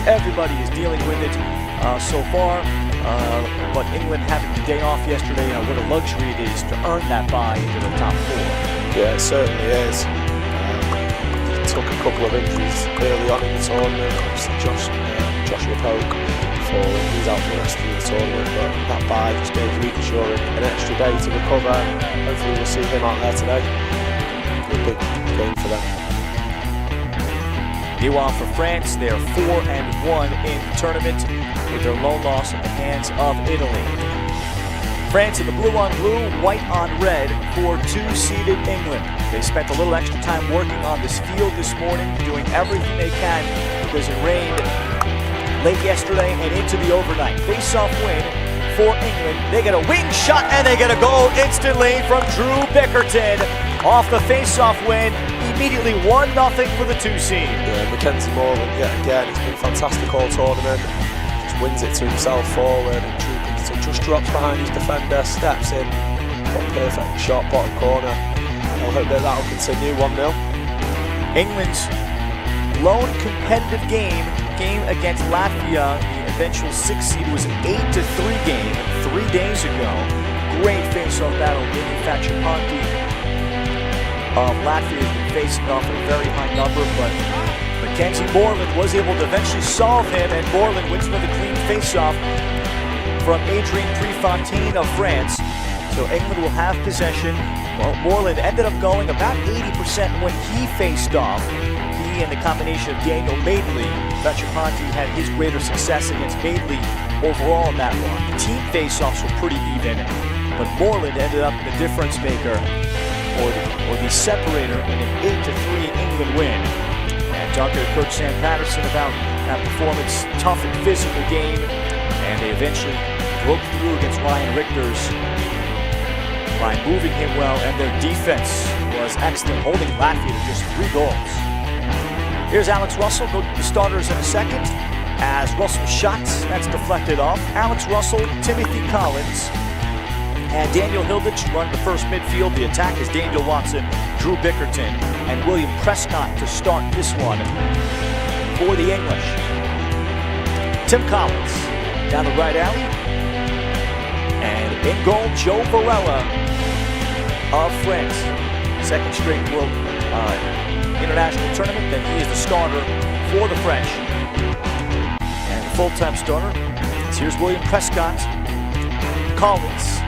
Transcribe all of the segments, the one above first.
as everybody is dealing with it so far. But England having the day off yesterday, what a luxury it is to earn that bye into the top 4. Yeah, it certainly is. He took a couple of injuries early on in the tournament. Obviously, Joshua Poke falling, he's out for the rest of the tournament. But that bye just gave Leadership an extra day to recover. Hopefully, we'll see him out there today. A big game for them. Meanwhile, for France, they are 4-1 in the tournament with their lone loss at the hands of Italy. France in the blue on blue, white on red for 2-seeded England. They spent a little extra time working on this field this morning, doing everything they can because it rained late yesterday and into the overnight. Face-off win for England. They get a wing shot and they get a goal instantly from Drew Bickerton. Off the face-off win, immediately 1-0 for the 2-seed. Yeah, Mackenzie Morland yet again, he's been fantastic all tournament. Just wins it to himself forward and Drew Bickerton just drops behind his defender, steps in, got a perfect shot, bottom corner. I'll hope that will continue 1-0. England's lone competitive game against Latvia, the eventual 6th seed, was an 8-3 game 3 days ago. Great face-off battle. William Fatchapanti of Latvia has been facing off at a very high number, but Mackenzie Morland was able to eventually solve him, and Morland wins another clean face-off from Adrien Prefontaine of France. So England will have possession. Well, Morland ended up going about 80% when he faced off. He and the combination of Daniel Madeley, Fatchapanti had his greater success against Madeley overall in that one. The team face-offs were pretty even, but Morland ended up the difference maker, or the separator in an 8-3 England win. And talking to Coach Sam Patterson about that performance, tough and physical game, and they eventually broke through against Ryan Richter's by moving him well, and their defense was excellent, holding Latvia to just 3 goals. Here's Alex Russell, go to the starters in a second. As Russell's shot, that's deflected off. Alex Russell, Timothy Collins, and Daniel Hilditch run the first midfield. The attack is Daniel Watson, Drew Bickerton, and William Prescott to start this one for the English. Tim Collins down the right alley. And in goal, Joe Varela of France. Second straight World International Tournament, then he is the starter for the French. And the full-time starter, here's William Prescott, Collins.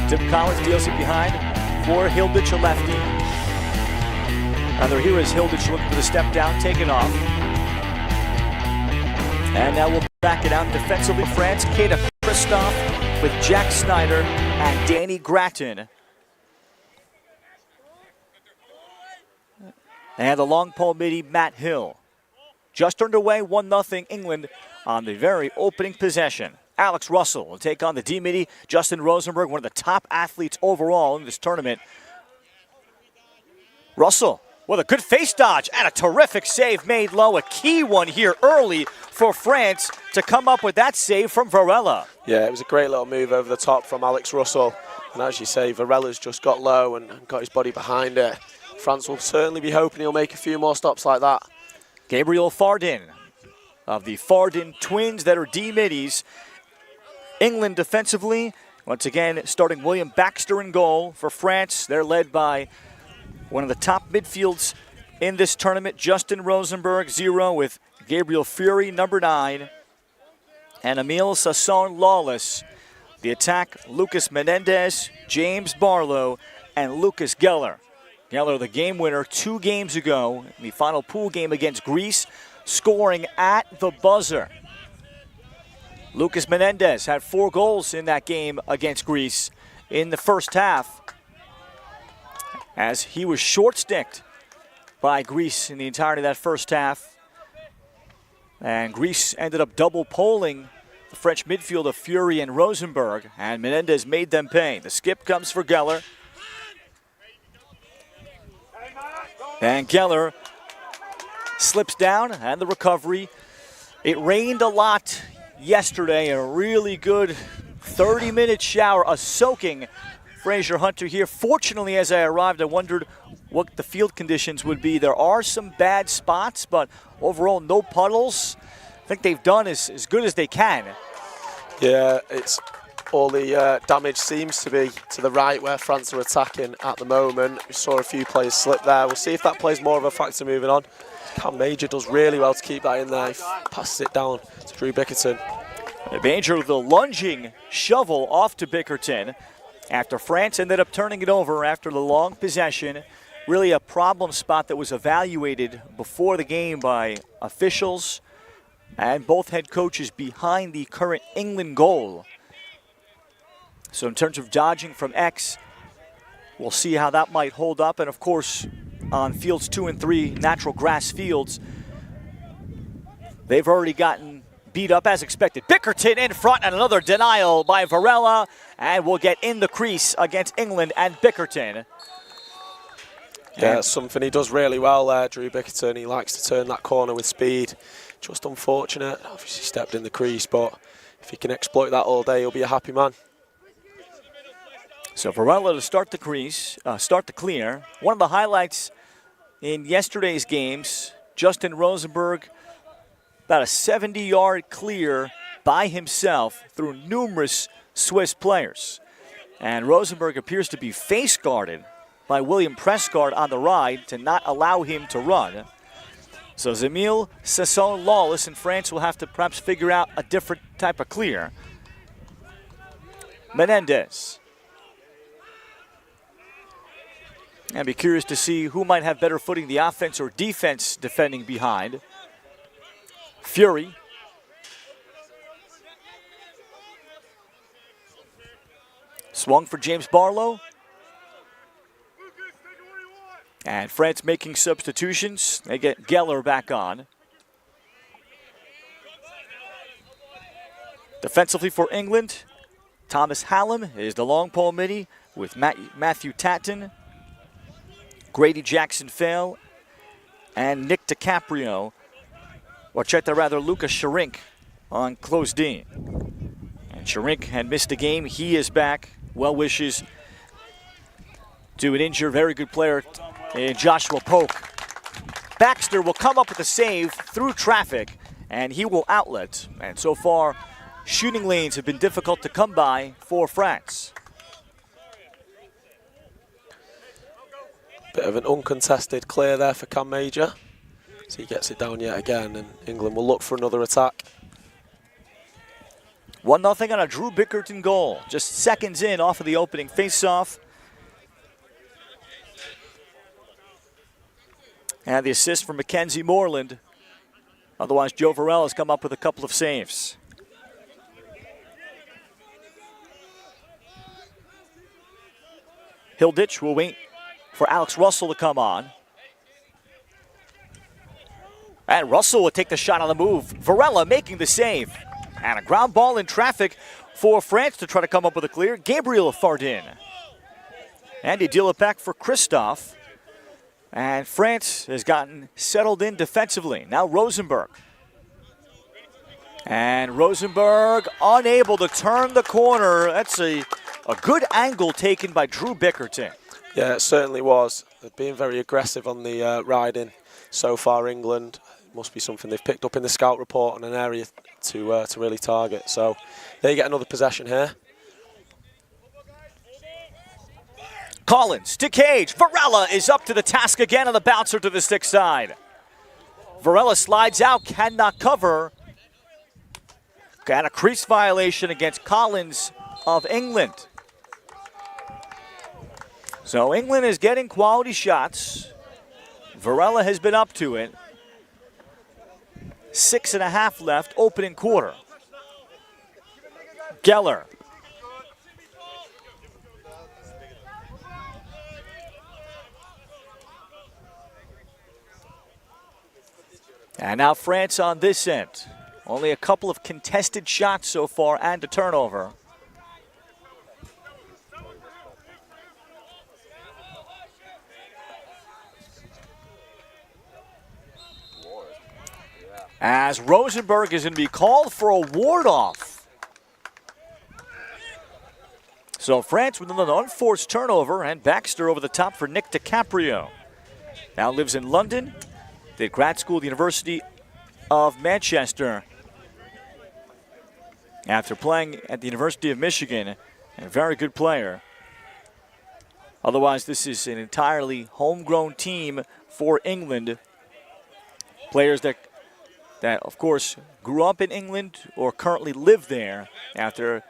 Tim Collins deals it behind for Hilditch, a lefty. Now here is Hilditch looking for the step down, taken off. And now we'll back it out defensively. France, Kata Christophe with Jack Snyder and Danny Gratton. And the long pole midi, Matt Hill. Just underway, 1-0 England on the very opening possession. Alex Russell will take on the D-midi, Justin Rosenberg, one of the top athletes overall in this tournament. Russell with a good face dodge and a terrific save made low. A key one here early for France to come up with that save from Varela. Yeah, it was a great little move over the top from Alex Russell. And as you say, Varela's just got low and got his body behind it. France will certainly be hoping he'll make a few more stops like that. Gabriel Fardin of the Fardin twins that are D-middies. England defensively, once again, starting William Baxter in goal for France. They're led by one of the top midfields in this tournament, Justin Rosenberg, 0, with Gabriel Fury, number 9, and Emile Sasson-Lawless. The attack, Lucas Menendez, James Barlow, and Lucas Geller. Geller, the game winner 2 games ago in the final pool game against Greece, scoring at the buzzer. Lucas Menendez had 4 goals in that game against Greece in the first half, as he was short-sticked by Greece in the entirety of that first half. And Greece ended up double-polling the French midfield of Fury and Rosenberg, and Menendez made them pay. The skip comes for Geller. And Geller slips down, and the recovery. It rained a lot yesterday, a really good 30-minute shower, a soaking Fraser Hunter here. Fortunately, as I arrived, I wondered what the field conditions would be. There are some bad spots, but overall no puddles. think they've done as good as they can. Yeah, it's all the damage seems to be to the right where France are attacking at the moment. We saw a few players slip there. We'll see if that plays more of a factor moving on. Cam Major does really well to keep that in there. He passes it down to Drew Bickerton. Major with a lunging shovel off to Bickerton after France ended up turning it over after the long possession. Really a problem spot that was evaluated before the game by officials and both head coaches behind the current England goal. So in terms of dodging from X, we'll see how that might hold up. And of course, on fields 2 and 3, natural grass fields, they've already gotten beat up as expected. Bickerton in front and another denial by Varela, and we'll get in the crease against England and Bickerton. Yeah, that's something he does really well there, Drew Bickerton. He likes to turn that corner with speed. Just unfortunate, obviously stepped in the crease, but if he can exploit that all day, he'll be a happy man. So Varela to start the crease, start the clear. One of the highlights in yesterday's games, Justin Rosenberg, about a 70-yard clear by himself through numerous Swiss players. And Rosenberg appears to be face guarded by William Prescott on the ride to not allow him to run. So Zemil Sasson-Lawless in France will have to perhaps figure out a different type of clear. Menendez. And be curious to see who might have better footing, the offense or defense defending behind. Fury. Swung for James Barlow. And France making substitutions. They get Geller back on. Defensively for England, Thomas Hallam is the long pole midi with Matthew Tatton, Grady Jackson-Fale, and Nick DiCaprio. Or check that rather, Lucas Sharink on close D. And Sharink had missed a game. He is back. Well wishes to an injured, very good player, Joshua Polk. Baxter will come up with a save through traffic, and he will outlet. And so far, shooting lanes have been difficult to come by for France. Bit of an uncontested clear there for Cam Major. So he gets it down yet again, and England will look for another attack. 1-0 on a Drew Bickerton goal. Just seconds in off of the opening faceoff. And the assist from Mackenzie Moreland. Otherwise, Joe Varela has come up with a couple of saves. Hilditch will wait for Alex Russell to come on. And Russell will take the shot on the move. Varela making the save. And a ground ball in traffic for France to try to come up with a clear. Gabriel Fardin. And they deal it back for Christophe. And France has gotten settled in defensively. Now Rosenberg. And Rosenberg unable to turn the corner. That's a good angle taken by Drew Bickerton. Yeah, it certainly was. They're being very aggressive on the riding so far, England. It must be something they've picked up in the scout report on an area to really target. So there you get another possession here. Collins to Cage. Varela is up to the task again on the bouncer to the stick side. Varela slides out, cannot cover. Got a crease violation against Collins of England. So England is getting quality shots. Varela has been up to it. 6.5 left, opening quarter. Geller. And now France on this end. Only a couple of contested shots so far and a turnover. As Rosenberg is going to be called for a ward-off. So France with another unforced turnover, and Baxter over the top for Nick DiCaprio. Now lives in London, did grad school at the University of Manchester after playing at the University of Michigan, a very good player. Otherwise, this is an entirely homegrown team for England. Players that of course, grew up in England or currently live there after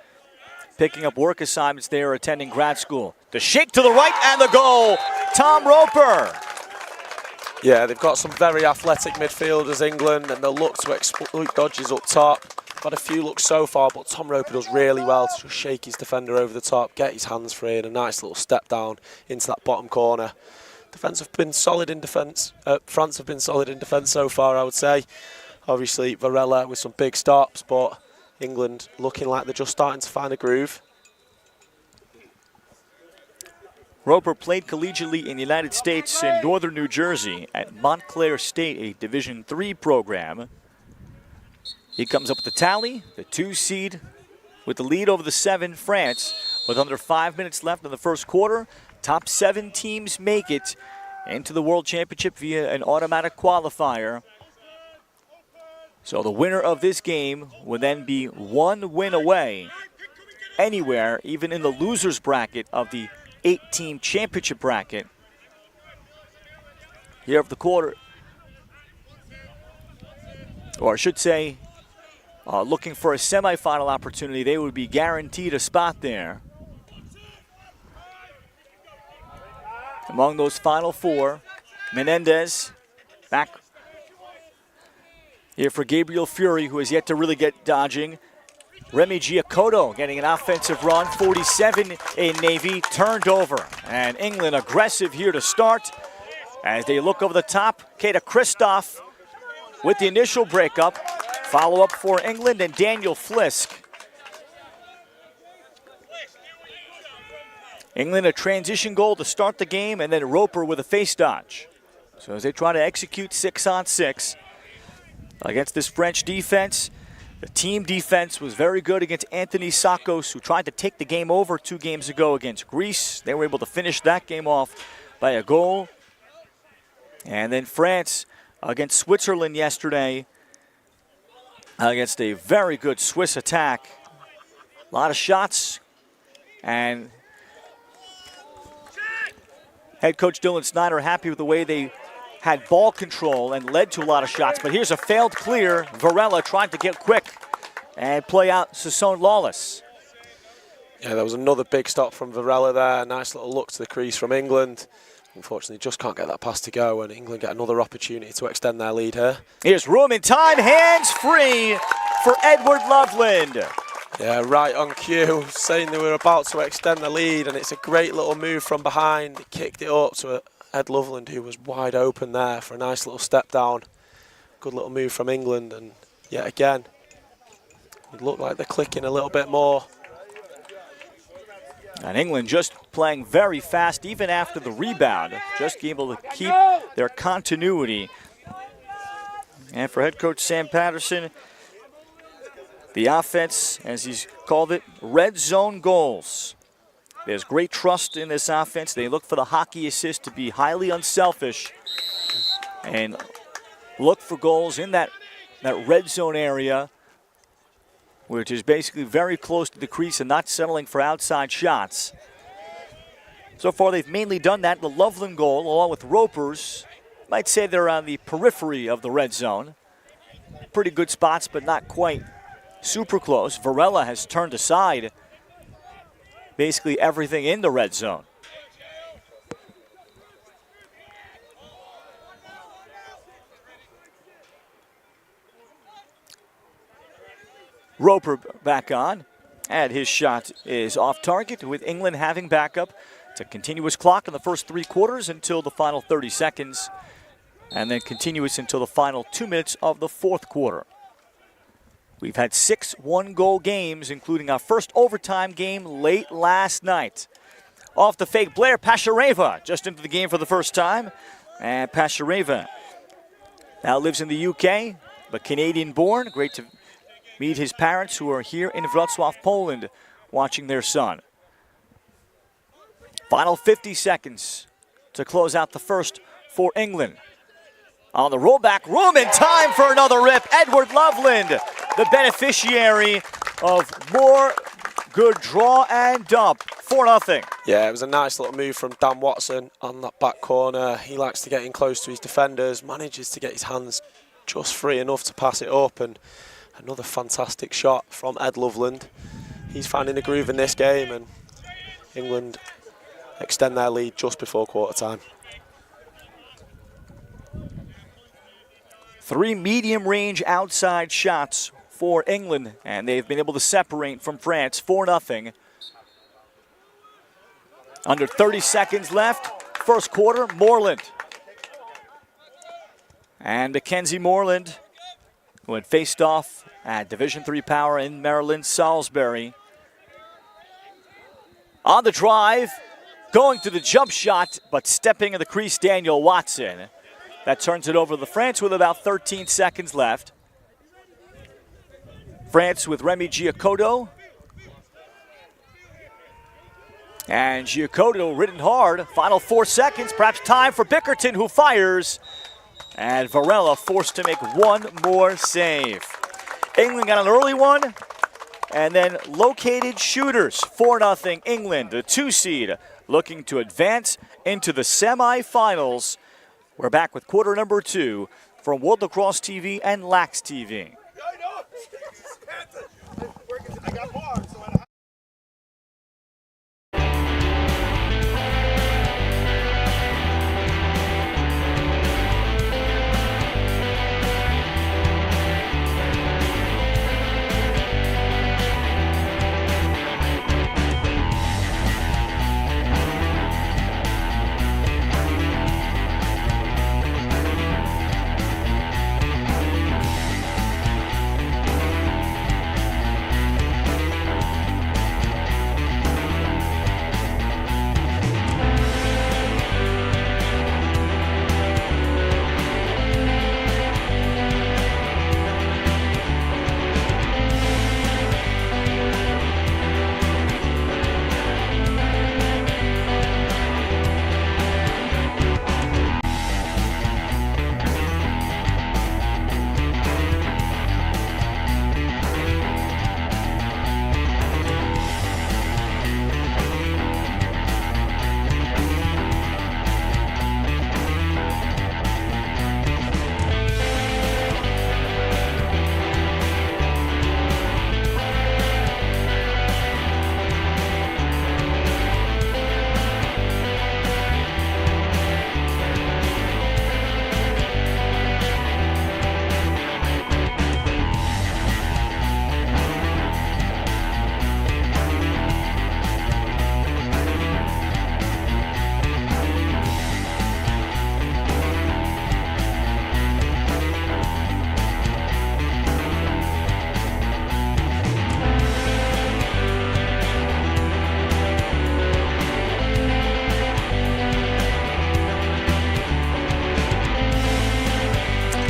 picking up work assignments there or attending grad school. The shake to the right and the goal, Tom Roper. Yeah, they've got some very athletic midfielders, England, and they'll look to exploit dodges up top. Had a few looks so far, but Tom Roper does really well to just shake his defender over the top, get his hands free, and a nice little step down into that bottom corner. Defence have been solid in defence. France have been solid in defence so far, I would say. Obviously, Varela with some big stops, but England looking like they're just starting to find a groove. Roper played collegiately in the United States in northern New Jersey at Montclair State, a Division III program. He comes up with the tally, the 2 seed, with the lead over the 7 France, with under 5 minutes left in the first quarter. Top 7 teams make it into the World Championship via an automatic qualifier. So the winner of this game would then be 1 win away anywhere, even in the loser's bracket of the 8-team championship bracket. Here of the quarter, or I should say, looking for a semifinal opportunity, they would be guaranteed a spot there. Among those final 4, Menendez back here for Gabriel Fury, who has yet to really get dodging. Remy Giacoto getting an offensive run, 47 in Navy, turned over. And England aggressive here to start as they look over the top. Kata Kristoff with the initial breakup. Follow up for England and Daniel Flisk. England a transition goal to start the game, and then Roper with a face dodge. So as they try to execute 6-on-6 against this French defense, the team defense was very good against Anthony Sakos, who tried to take the game over 2 games ago against Greece. They were able to finish that game off by a goal. And then France against Switzerland yesterday against a very good Swiss attack. A lot of shots, and head coach Dylan Snyder happy with the way they had ball control and led to a lot of shots. But here's a failed clear. Varela trying to get quick and play out Sasson Lawless. Yeah, there was another big stop from Varela there. Nice little look to the crease from England. Unfortunately, just can't get that pass to go, and England get another opportunity to extend their lead here. Here's room in time, hands free for Edward Loveland. Yeah, right on cue, saying they were about to extend the lead, and it's a great little move from behind. He kicked it up to Ed Loveland, who was wide open there for a nice little step down. Good little move from England, and yet again, it looked like they're clicking a little bit more. And England just playing very fast, even after the rebound, just able to keep their continuity. And for head coach Sam Patterson, the offense, as he's called it, red zone goals. There's great trust in this offense. They look for the hockey assist to be highly unselfish and look for goals in that red zone area, which is basically very close to the crease and not settling for outside shots. So far, they've mainly done that. The Loveland goal, along with Roper's, might say they're on the periphery of the red zone. Pretty good spots, but not quite super close. Varela has turned aside basically everything in the red zone. Roper back on, and his shot is off target, with England having backup. It's a continuous clock in the first 3 quarters until the final 30 seconds, and then continuous until the final 2 minutes of the 4th quarter. We've had 6 one-goal games, including our first overtime game late last night. Off the fake, Blair Pashareva just into the game for the first time. And Pashareva now lives in the UK, but Canadian-born. Great to meet his parents, who are here in Wrocław, Poland, watching their son. Final 50 seconds to close out the first for England. On the rollback, room and time for another rip. Edward Loveland, the beneficiary of more. Good draw and dump. 4-0. Yeah, it was a nice little move from Dan Watson on that back corner. He likes to get in close to his defenders, manages to get his hands just free enough to pass it up, and another fantastic shot from Ed Loveland. He's finding a groove in this game, and England extend their lead just before quarter time. 3 medium range outside shots for England, and they've been able to separate from France. 4-0. Under 30 seconds left, first quarter. Moreland. And Mackenzie Moreland, who had faced off at Division III power in Maryland, Salisbury. On the drive, going to the jump shot, but stepping in the crease, Daniel Watson. That turns it over to France with about 13 seconds left. France with Remy Giacoto. And Giacoto ridden hard. Final 4 seconds, perhaps time for Bickerton, who fires. And Varela forced to make one more save. England got an early one, and then located shooters. 4-0 England, the 2 seed, looking to advance into the semifinals. We're back with quarter number 2 from World Lacrosse TV and Lax TV. I got more, so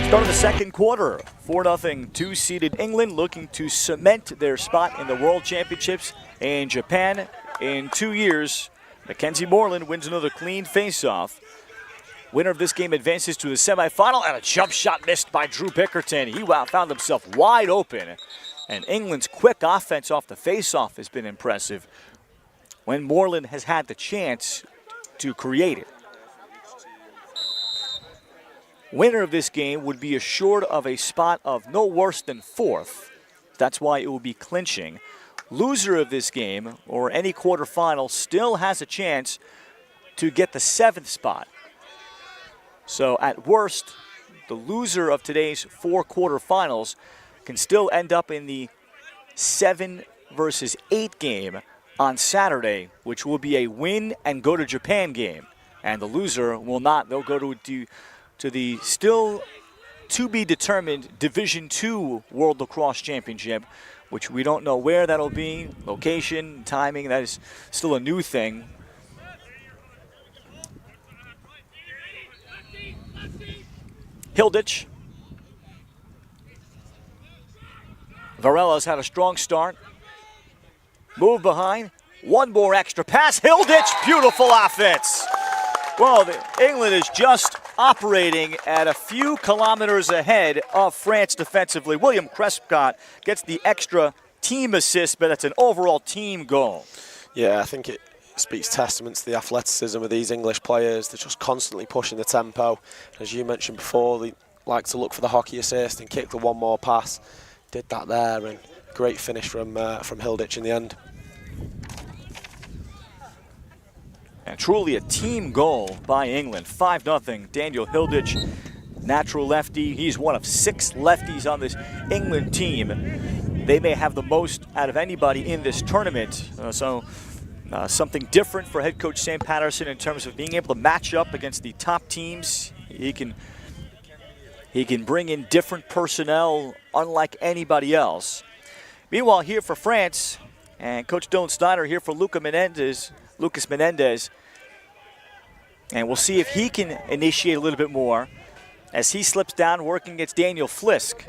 Start of the second quarter, 4-0, 2-seeded England looking to cement their spot in the World Championships in Japan in 2 years. Mackenzie Moreland wins another clean face-off. Winner of this game advances to the semifinal, and a jump shot missed by Drew Bickerton. He found himself wide open, and England's quick offense off the face-off has been impressive when Moreland has had the chance to create it. Winner of this game would be assured of a spot of no worse than 4th. That's why it will be clinching. Loser of this game, or any quarterfinal, still has a chance to get the 7th spot. So at worst, the loser of today's 4 quarterfinals can still end up in the 7 versus 8 game on Saturday, which will be a win and go to Japan game. And the loser will not. They'll go to the still to be determined Division II World Lacrosse Championship, which we don't know where that'll be, location, timing. That is still a new thing. Hilditch. Varela's had a strong start. Move behind. One more extra pass. Hilditch, beautiful offense. Well, England is just operating at a few kilometers ahead of France defensively. William Prescott gets the extra team assist, but that's an overall team goal. Yeah, I think it speaks testament to the athleticism of these English players. They're just constantly pushing the tempo. As you mentioned before, they like to look for the hockey assist and kick the one more pass. Did that there, and great finish from Hilditch in the end. And truly a team goal by England. 5-0. Daniel Hilditch, natural lefty. He's one of 6 lefties on this England team. They may have the most out of anybody in this tournament. Something different for head coach Sam Patterson in terms of being able to match up against the top teams. He can bring in different personnel unlike anybody else. Meanwhile, here for France, and Coach Dylan Snyder here for Lucas Menendez. And we'll see if he can initiate a little bit more as he slips down working against Daniel Flisk.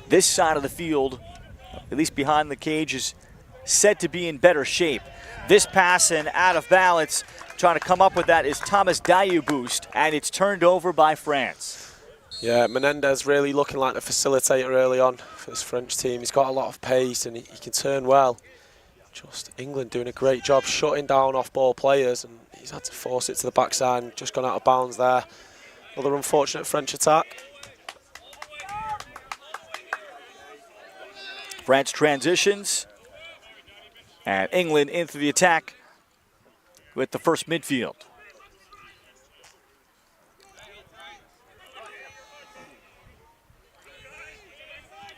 This side of the field, at least behind the cage, is said to be in better shape. This pass and out of balance, trying to come up with that is Thomas Dayuboost, and it's turned over by France. Yeah, Menendez really looking like the facilitator early on for this French team. He's got a lot of pace and he can turn well. Just England doing a great job shutting down off-ball players, and he's had to force it to the backside and just gone out of bounds there. Another unfortunate French attack. France transitions, and England into the attack with the first midfield.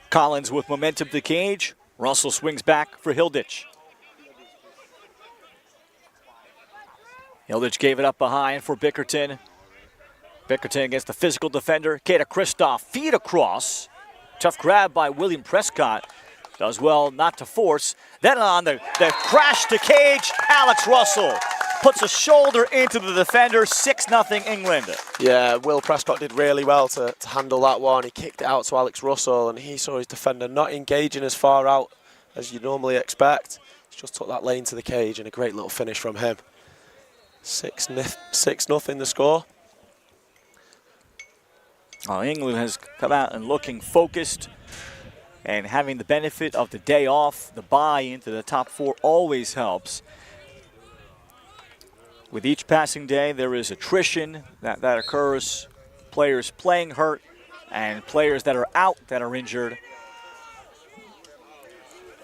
Collins with momentum to the cage. Russell swings back for Hilditch. Hilditch gave it up behind for Bickerton. Bickerton against the physical defender. Kata Kristoff, feed across. Tough grab by William Prescott. Does well not to force. Then on the crash to cage, Alex Russell puts a shoulder into the defender. 6-0 England. Yeah, Will Prescott did really well to handle that one. He kicked it out to Alex Russell, and he saw his defender not engaging as far out as you normally expect. He just took that lane to the cage, and a great little finish from him. 6-0 the score. Well, England has come out and looking focused and having the benefit of the day off. The bye into the top 4 always helps. With each passing day, there is attrition that occurs. Players playing hurt and players that are out that are injured.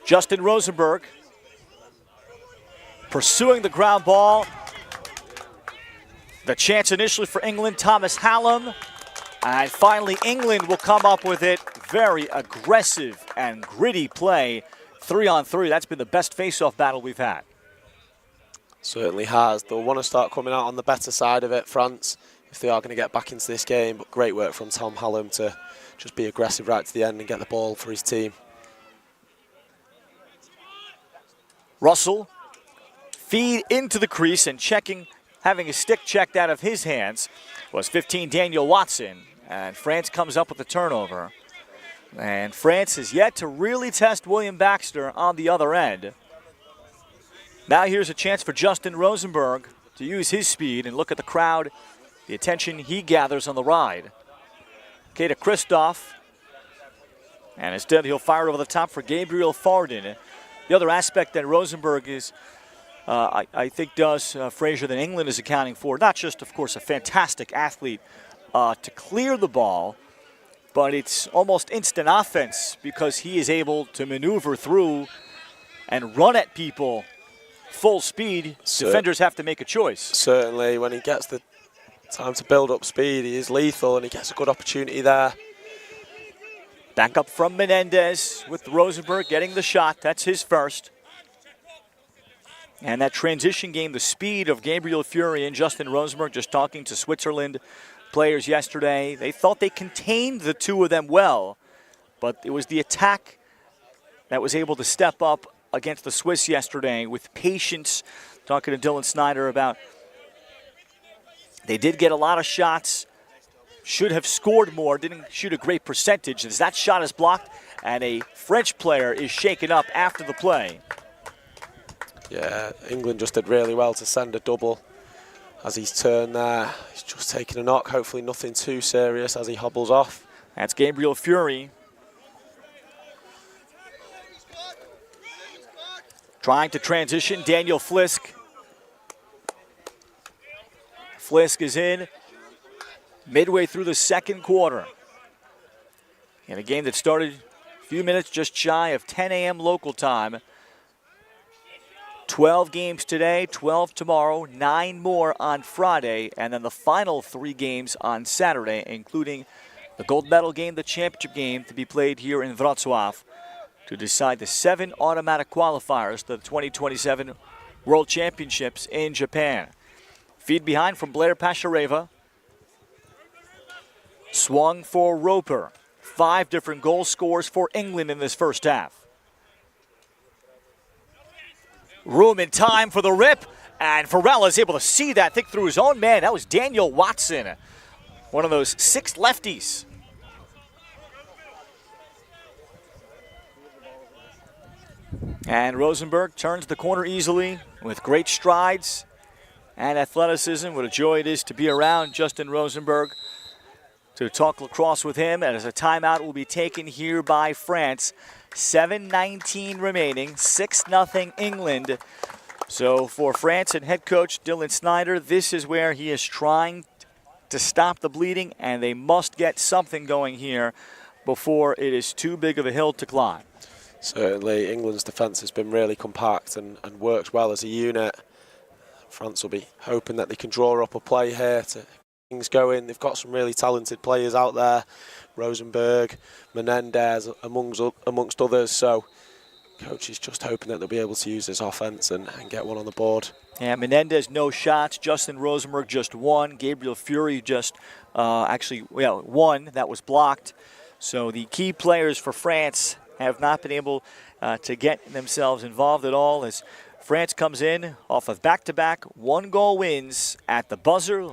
Justin Rosenberg pursuing the ground ball. The chance initially for England, Thomas Hallam. And finally, England will come up with it. Very aggressive and gritty play. 3-on-3, that's been the best face-off battle we've had. Certainly has. They'll want to start coming out on the better side of it, France, if they are going to get back into this game. But great work from Tom Hallam to just be aggressive right to the end and get the ball for his team. Russell, feed into the crease and checking, having a stick checked out of his hands, was 15 Daniel Watson. And France comes up with the turnover. And France has yet to really test William Baxter on the other end. Now here's a chance for Justin Rosenberg to use his speed and look at the crowd, the attention he gathers on the ride. Kata Kristoff, and instead he'll fire over the top for Gabriel Farden. The other aspect that Rosenberg is, I think, does Fraser than England is accounting for, not just, of course, a fantastic athlete to clear the ball, but it's almost instant offense because he is able to maneuver through and run at people full speed. Defenders have to make a choice. Certainly, when he gets the time to build up speed, he is lethal and he gets a good opportunity there. Back up from Menendez with Rosenberg getting the shot. That's his first. And that transition game, the speed of Gabriel Fury and Justin Rosenberg, just talking to Switzerland players yesterday, they thought they contained the two of them well, but it was the attack that was able to step up against the Swiss yesterday with patience. Talking to Dylan Snyder about they did get a lot of shots, should have scored more, didn't shoot a great percentage as that shot is blocked and a French player is shaken up after the play. Yeah, England just did really well to send a double as he's turned there. He's just taken a knock, hopefully nothing too serious as he hobbles off. That's Gabriel Fury. Trying to transition, Daniel Flisk. Flisk is in midway through the second quarter. In a game that started a few minutes just shy of 10 a.m. local time. 12 games today, 12 tomorrow, 9 more on Friday, and then the final 3 games on Saturday, including the gold medal game, the championship game, to be played here in Wrocław to decide the 7 automatic qualifiers to the 2027 World Championships in Japan. Feed behind from Blair Pashareva. Swung for Roper. 5 different goal scores for England in this first half. Room and time for the rip, and Farrell is able to see that, think through his own man. That was Daniel Watson, one of those 6 lefties. And Rosenberg turns the corner easily with great strides and athleticism. What a joy it is to be around Justin Rosenberg, to talk lacrosse with him, as a timeout will be taken here by France. 7:19 remaining, 6-0 England. So for France and head coach Dylan Snyder, this is where he is trying to stop the bleeding, and they must get something going here before it is too big of a hill to climb. Certainly, England's defence has been really compact and works well as a unit. France will be hoping that they can draw up a play here to get things going. They've got some really talented players out there. Rosenberg, Menendez, amongst others. So, coach is just hoping that they'll be able to use this offense and get one on the board. Yeah, Menendez no shots. Justin Rosenberg just 1. Gabriel Fury just one that was blocked. So the key players for France have not been able to get themselves involved at all, as France comes in off of back-to-back 1-goal wins at the buzzer.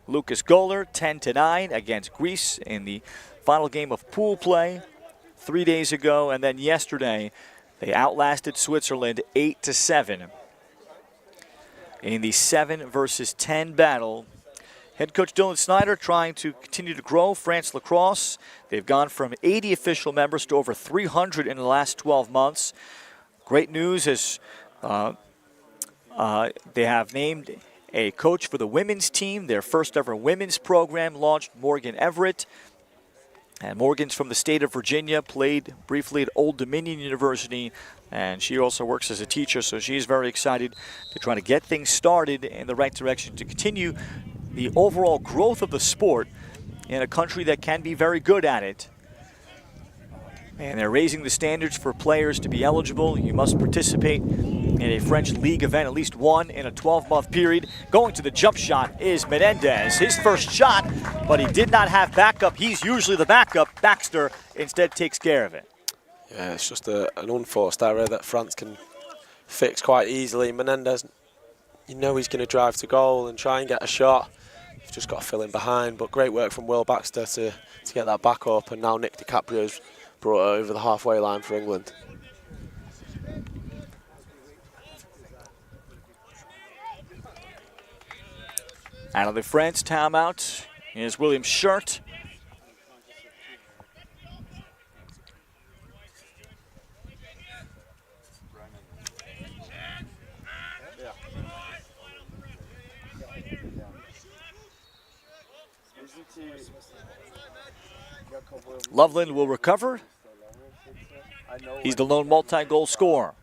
Lucas Goller 10-9 against Greece in the final game of pool play 3 days ago, and then yesterday they outlasted Switzerland 8-7 in the 7-versus-10 battle. Head coach Dylan Snyder trying to continue to grow France lacrosse. They've gone from 80 official members to over 300 in the last 12 months. Great news is they have named a coach for the women's team. Their first ever women's program launched, Morgan Everett. And Morgan's from the state of Virginia, played briefly at Old Dominion University, and she also works as a teacher, so she's very excited to try to get things started in the right direction to continue the overall growth of the sport in a country that can be very good at it. And they're raising the standards for players to be eligible. You must participate in a French league event, at least one in a 12-month period. Going to the jump shot is Menendez. His first shot, but he did not have backup. He's usually the backup. Baxter instead takes care of it. Yeah, it's just an unforced error that France can fix quite easily. Menendez, you know he's going to drive to goal and try and get a shot. You've just got to fill in behind, but great work from Will Baxter to get that back up, and now Nick DiCaprio's brought it over the halfway line for England. Out of the France timeout is William Shirt. Loveland will recover. He's the lone multi-goal scorer.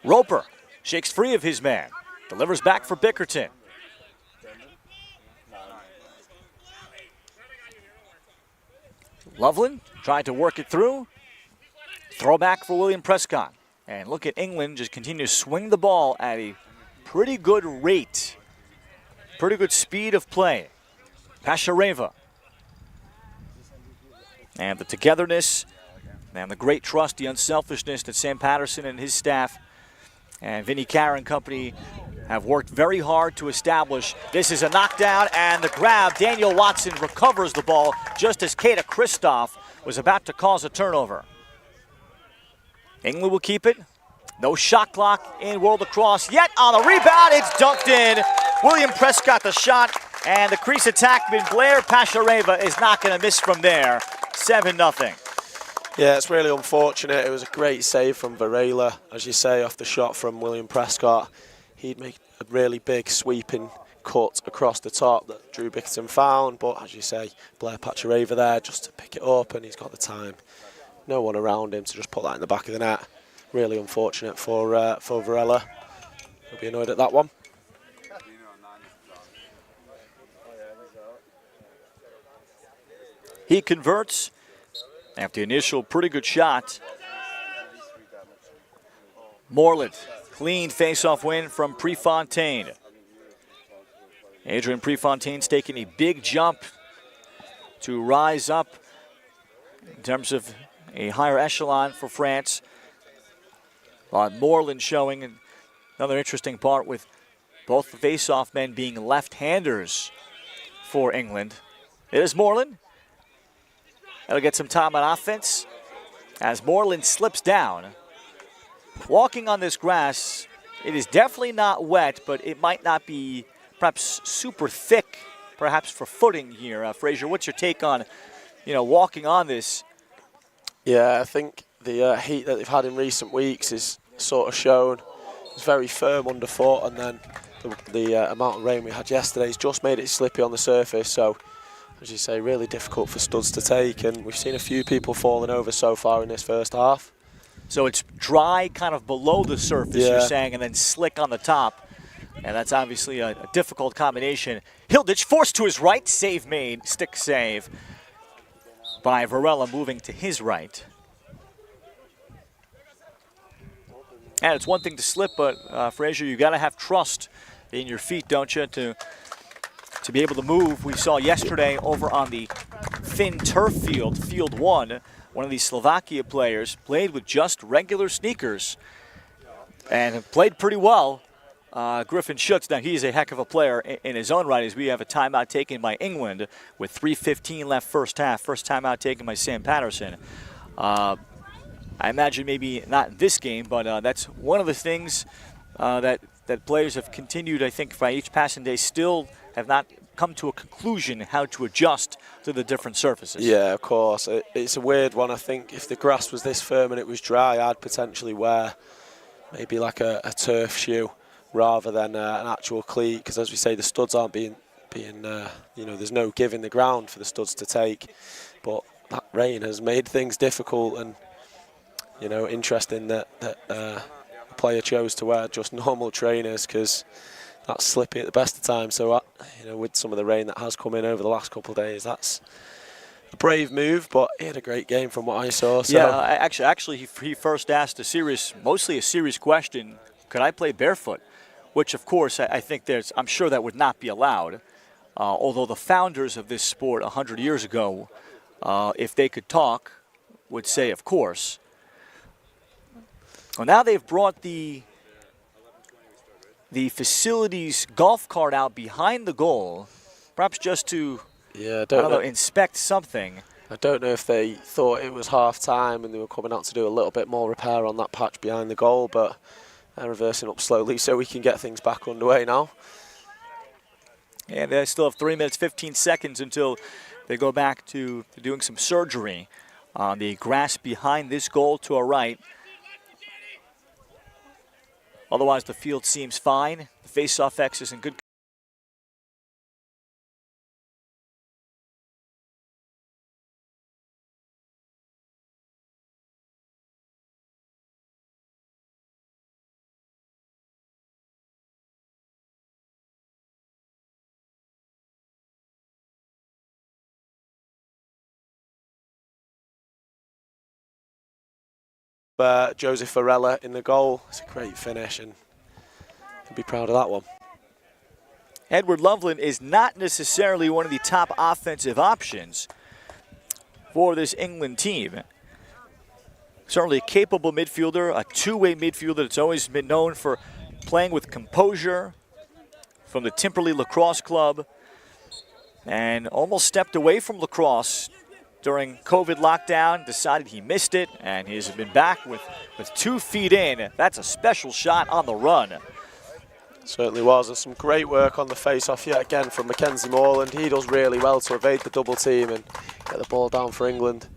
Roper shakes free of his man. Delivers back for Bickerton. Loveland tried to work it through. Throwback for William Prescott. And look at England just continue to swing the ball at a pretty good rate. Pretty good speed of play. Pashareva. And the togetherness and the great trust, the unselfishness that Sam Patterson and his staff and Vinnie Carr and company have worked very hard to establish. This is a knockdown and the grab. Daniel Watson recovers the ball just as Kata Kristoff was about to cause a turnover. England will keep it. No shot clock in World Lacrosse yet. On the rebound, it's dunked in William Prescott the shot, and the crease attackman Blair Pashareva is not going to miss from there. 7-0. Yeah, it's really unfortunate. It was a great save from Varela, as you say, off the shot from William Prescott. He'd make a really big sweeping cut across the top that Drew Bickerton found, but as you say, Blair Pashareva there just to pick it up, and he's got the time. No one around him to just put that in the back of the net. Really unfortunate for Varela. He'll be annoyed at that one. He converts after the initial pretty good shot. Moreland, clean face-off win from Prefontaine. Adrian Prefontaine's taking a big jump to rise up in terms of a higher echelon for France. Moreland showing another interesting part with both the face-off men being left-handers for England. It is Moreland. That'll get some time on offense as Moreland slips down. Walking on this grass, it is definitely not wet, but it might not be perhaps super thick, perhaps for footing here. Fraser, what's your take on, walking on this? Yeah, I think the heat that they've had in recent weeks is sort of shown. It's very firm underfoot, and then the amount of rain we had yesterday has just made it slippy on the surface. So, as you say, really difficult for studs to take, and we've seen a few people falling over so far in this first half. So it's dry kind of below the surface, yeah, you're saying, and then slick on the top. And that's obviously a difficult combination. Hilditch forced to his right, save made, stick save by Varela moving to his right. And it's one thing to slip, but Fraser, you got to have trust in your feet, don't you, to be able to move. We saw yesterday over on the thin turf field, Field 1, one of these Slovakia players played with just regular sneakers and played pretty well. Griffin Schutz, now he's a heck of a player in his own right, as we have a timeout taken by England with 3:15 left first half. First timeout taken by Sam Patterson. I imagine maybe not in this game, but that's one of the things that players have continued, I think, by each passing day, still have not come to a conclusion how to adjust to the different surfaces. Yeah, of course. It's a weird one. I think if the grass was this firm and it was dry, I'd potentially wear maybe like a turf shoe rather than an actual cleat, because as we say, the studs aren't being there's no give in the ground for the studs to take. But that rain has made things difficult, and interesting that the player chose to wear just normal trainers, because that's slippy at the best of times. So with some of the rain that has come in over the last couple of days, that's a brave move, but he had a great game from what I saw. So. Yeah, actually he first asked mostly a serious question: could I play barefoot? Which, of course, I think I'm sure that would not be allowed. Although the founders of this sport 100 years ago, if they could talk, would say, of course. Well, now they've brought the facility's golf cart out behind the goal, perhaps just to inspect something. I don't know if they thought it was half time and they were coming out to do a little bit more repair on that patch behind the goal, but they're reversing up slowly so we can get things back underway now. And they still have 3 minutes, 15 seconds until they go back to doing some surgery on the grass behind this goal to our right. Otherwise, the field seems fine. The face-off X is in good. Joseph Varela in the goal. It's a great finish, and he'll be proud of that one. Edward Loveland is not necessarily one of the top offensive options for this England team. Certainly a capable midfielder, a two-way midfielder that's always been known for playing with composure, from the Timperley Lacrosse Club, and almost stepped away from lacrosse during COVID lockdown, decided he missed it, and he's been back with 2 feet in. That's a special shot on the run. Certainly was, and some great work on the face-off yet again from Mackenzie Morland. He does really well to evade the double team and get the ball down for England.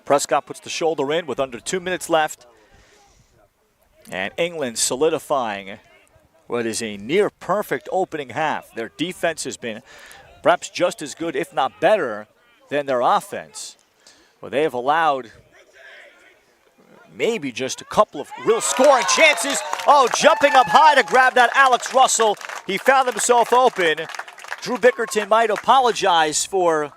Prescott puts the shoulder in with under 2 minutes left. And England solidifying what is a near perfect opening half. Their defense has been perhaps just as good, if not better, than their offense. Well, they have allowed maybe just a couple of real scoring chances. Oh, jumping up high to grab that Alex Russell. He found himself open. Drew Bickerton might apologize for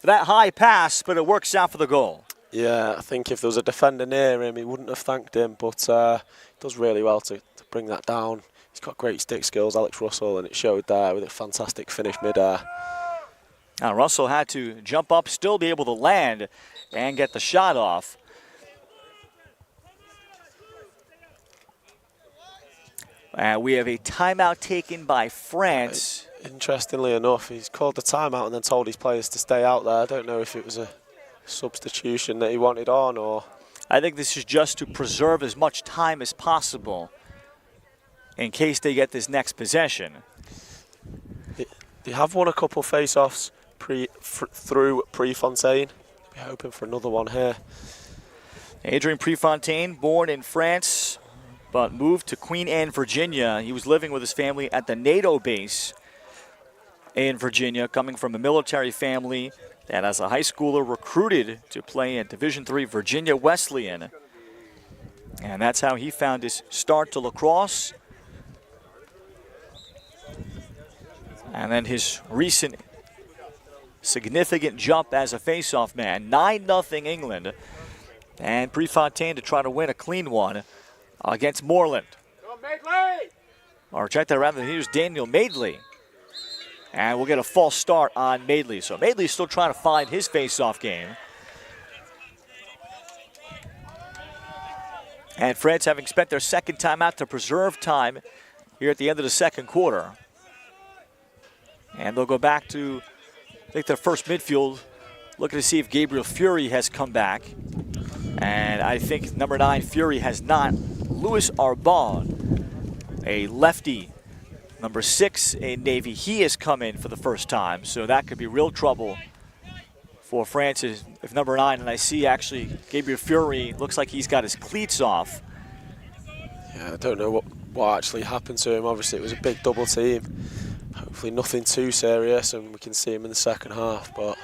that high pass, but it works out for the goal. Yeah, I think if there was a defender near him, he wouldn't have thanked him, but he does really well to bring that down. He's got great stick skills, Alex Russell, and it showed there with a fantastic finish mid-air. Now Russell had to jump up, still be able to land and get the shot off. We have a timeout taken by France. Interestingly enough, he's called the timeout and then told his players to stay out there. I don't know if it was a substitution that he wanted on, or... I think this is just to preserve as much time as possible in case they get this next possession. They have won a couple face-offs through Prefontaine. We're hoping for another one here. Adrien Prefontaine, born in France, but moved to Queen Anne, Virginia. He was living with his family at the NATO base in Virginia, coming from a military family that as a high schooler recruited to play at Division III Virginia Wesleyan. And that's how he found his start to lacrosse. And then his recent significant jump as a face-off man. 9-0 England. And Prefontaine to try to win a clean one against Moreland. Or check that rather, here's Daniel Madeley. And we'll get a false start on Madeley. So Madeley's still trying to find his face-off game. And France having spent their second timeout to preserve time here at the end of the second quarter. And they'll go back to, I think, their first midfield, looking to see if Gabriel Fury has come back. And I think number 9, Fury, has not. Louis Arbon, a lefty. Number 6 in Navy, he has come in for the first time. So that could be real trouble for France if number 9, and I see actually Gabriel Fury, looks like he's got his cleats off. Yeah, I don't know what actually happened to him. Obviously it was a big double team. Hopefully nothing too serious and we can see him in the second half, but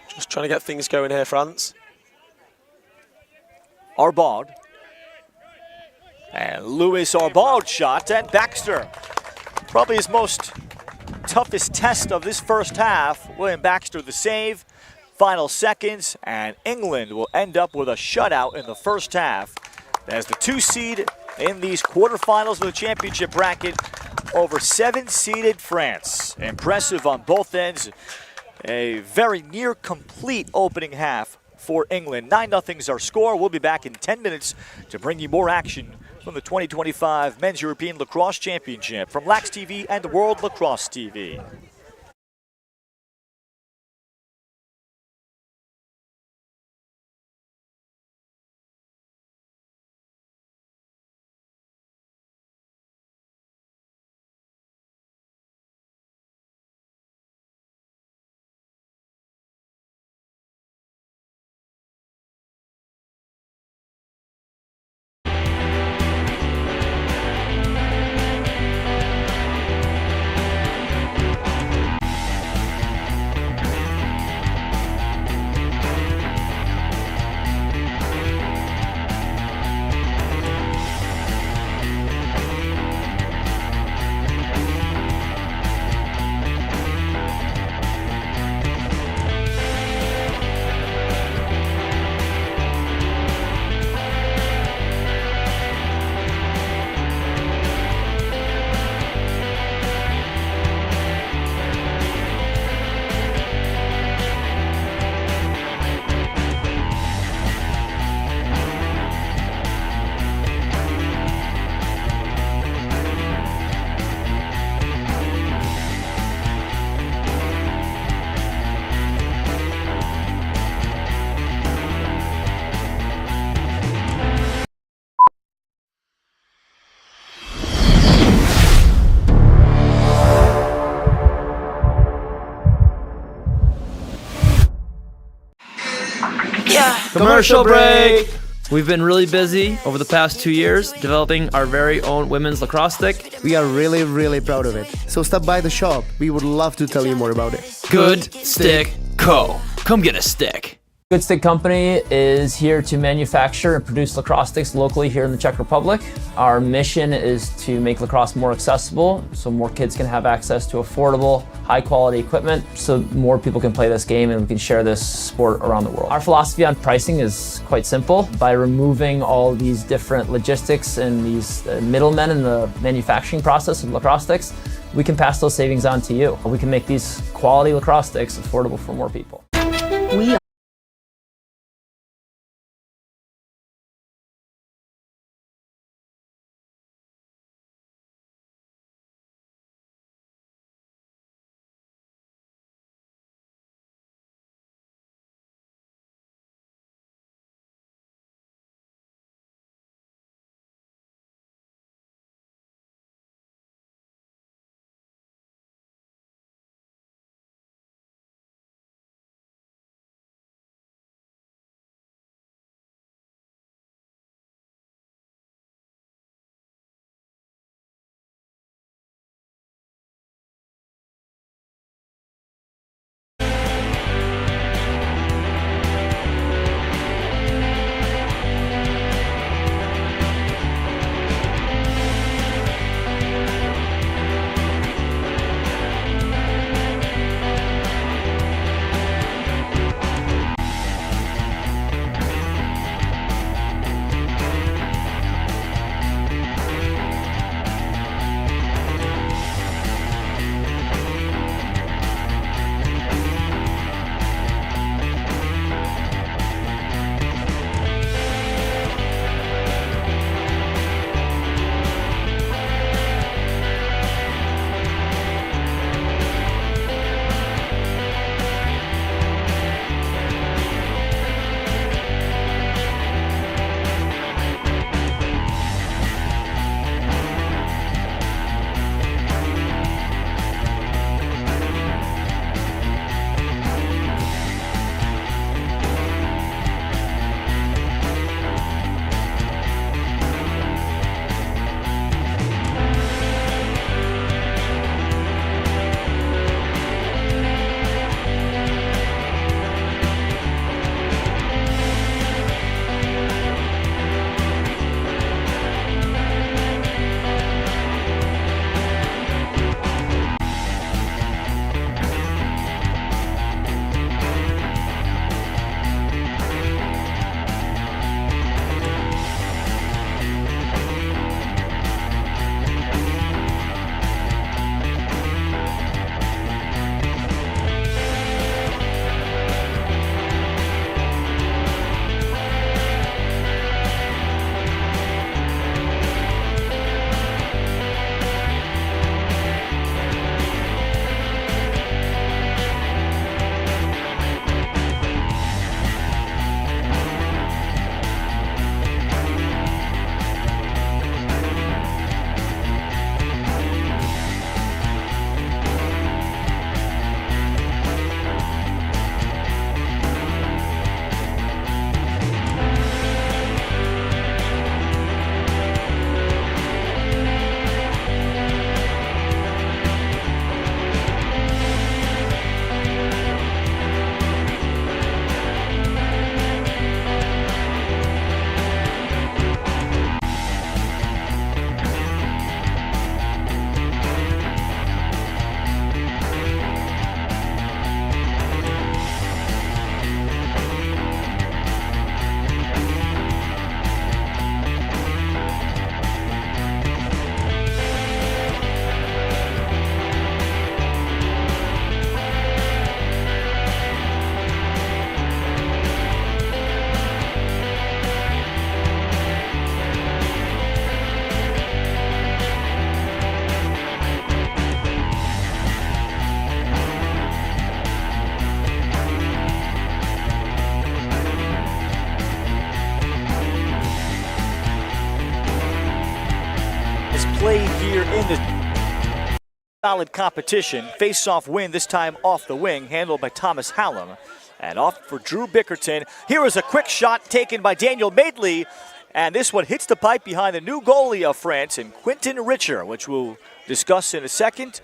just trying to get things going here, France. Arbon. And Louis Arbon shot, and Baxter. Probably his most toughest test of this first half. William Baxter the save. Final seconds, and England will end up with a shutout in the first half as the 2 seed in these quarterfinals of the championship bracket over 7-seeded France. Impressive on both ends. A very near complete opening half for England. 9-0 is our score. We'll be back in 10 minutes to bring you more action from the 2025 Men's European Lacrosse Championship from Lax TV and World Lacrosse TV. Commercial break! We've been really busy over the past 2 years developing our very own women's lacrosse stick. We are really proud of it. So stop by the shop. We would love to tell you more about it. Good Stick Co. Come get a stick. Good Stick Company is here to manufacture and produce lacrosse sticks locally here in the Czech Republic. Our mission is to make lacrosse more accessible so more kids can have access to affordable, high-quality equipment so more people can play this game and we can share this sport around the world. Our philosophy on pricing is quite simple. By removing all these different logistics and these middlemen in the manufacturing process of lacrosse sticks, we can pass those savings on to you. We can make these quality lacrosse sticks affordable for more people. We played here in the solid competition. Face-off win, this time off the wing, handled by Thomas Hallam. And off for Drew Bickerton. Here is a quick shot taken by Daniel Madeley. And this one hits the pipe behind the new goalie of France, and Quentin Richer, which we'll discuss in a second.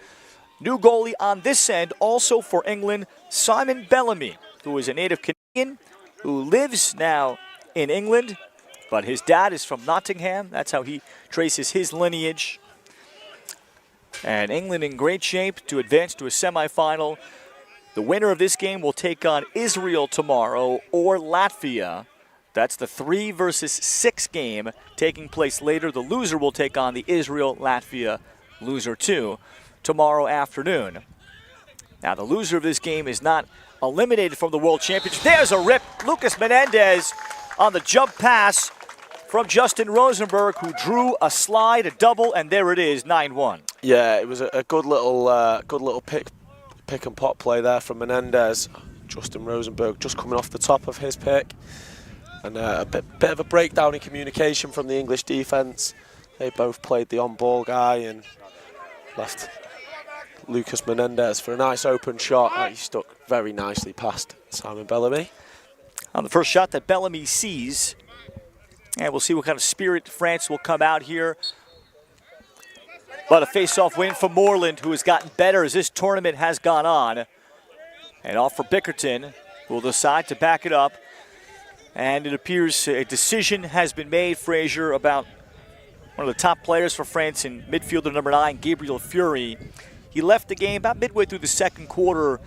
New goalie on this end, also for England, Simon Bellamy, who is a native Canadian, who lives now in England, but his dad is from Nottingham. That's how he traces his lineage. And England in great shape to advance to a semifinal. The winner of this game will take on Israel tomorrow or Latvia. That's the 3 versus 6 game taking place later. The loser will take on the Israel-Latvia loser 2 tomorrow afternoon. Now, the loser of this game is not eliminated from the World Championship. There's a rip. Lucas Menendez on the jump pass from Justin Rosenberg, who drew a slide, a double, and there it is, 9-1. Yeah, it was a good little pick and pop play there from Menendez. Justin Rosenberg just coming off the top of his pick. And a bit of a breakdown in communication from the English defence. They both played the on-ball guy and left Lucas Menendez for a nice open shot that he stuck very nicely past Simon Bellamy. On the first shot that Bellamy sees, and we'll see what kind of spirit France will come out here. But a face-off win for Moreland, who has gotten better as this tournament has gone on. And off for Bickerton, who will decide to back it up. And it appears a decision has been made, Frazier, about one of the top players for France in midfielder number 9, Gabriel Fury. He left the game about midway through the second quarter.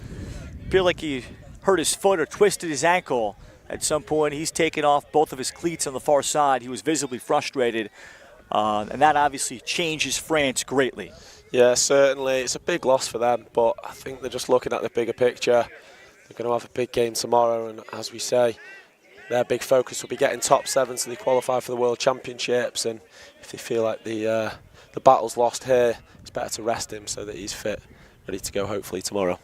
Feel like he hurt his foot or twisted his ankle. At some point, he's taken off both of his cleats on the far side. He was visibly frustrated. And that obviously changes France greatly. Yeah, certainly. It's a big loss for them, but I think they're just looking at the bigger picture. They're going to have a big game tomorrow, and as we say, their big focus will be getting top 7 so they qualify for the World Championships. And if they feel like the battle's lost here, it's better to rest him so that he's fit, ready to go hopefully tomorrow.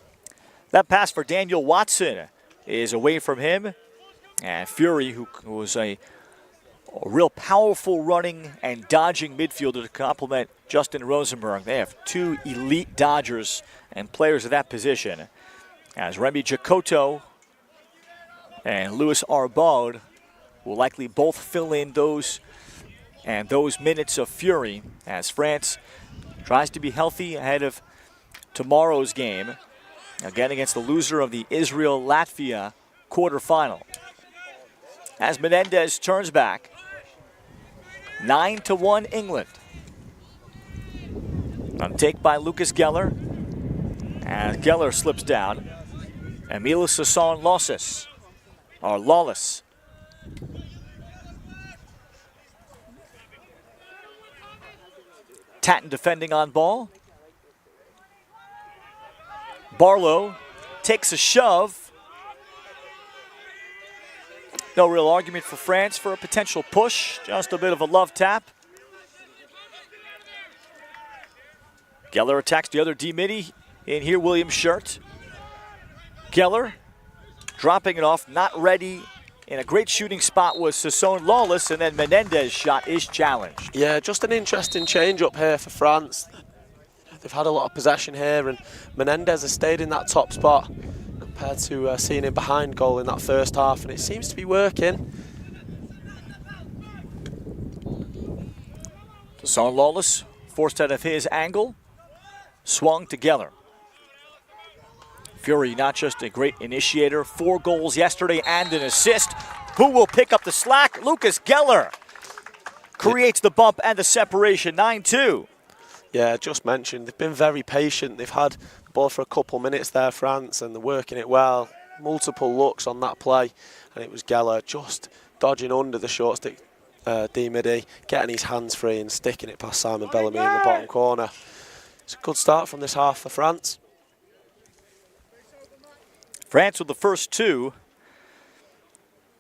That pass for Daniel Watson is away from him. And Fury, who was a real powerful running and dodging midfielder to complement Justin Rosenberg. They have 2 elite dodgers and players at that position. As Remy Jacoto and Louis Arbaud will likely both fill in those minutes of Fury as France tries to be healthy ahead of tomorrow's game, again against the loser of the Israel-Latvia quarterfinal. As Menendez turns back, 9-1 England. On take by Lucas Geller. As Geller slips down, Emile Sasson Lawless. Tatton defending on ball. Barlow takes a shove. No real argument for France for a potential push. Just a bit of a love tap. Geller attacks the other D-midi. In here, William Shirt. Geller dropping it off, not ready. In a great shooting spot was Sasson Lawless, and then Menendez's shot is challenged. Yeah, just an interesting change up here for France. They've had a lot of possession here, and Menendez has stayed in that top spot compared to seeing him behind goal in that first half, and it seems to be working. Sasson Lawless forced out of his angle, swung to Geller. Fury, not just a great initiator, 4 goals yesterday and an assist. Who will pick up the slack? Lucas Geller creates the bump and the separation, 9-2. Yeah, just mentioned, they've been very patient. They've had the ball for a couple minutes there, France, and they're working it well. Multiple looks on that play, and it was Geller just dodging under the short stick D-midi, getting his hands free and sticking it past Simon Bellamy in the bottom corner. It's a good start from this half for France. France with the first 2.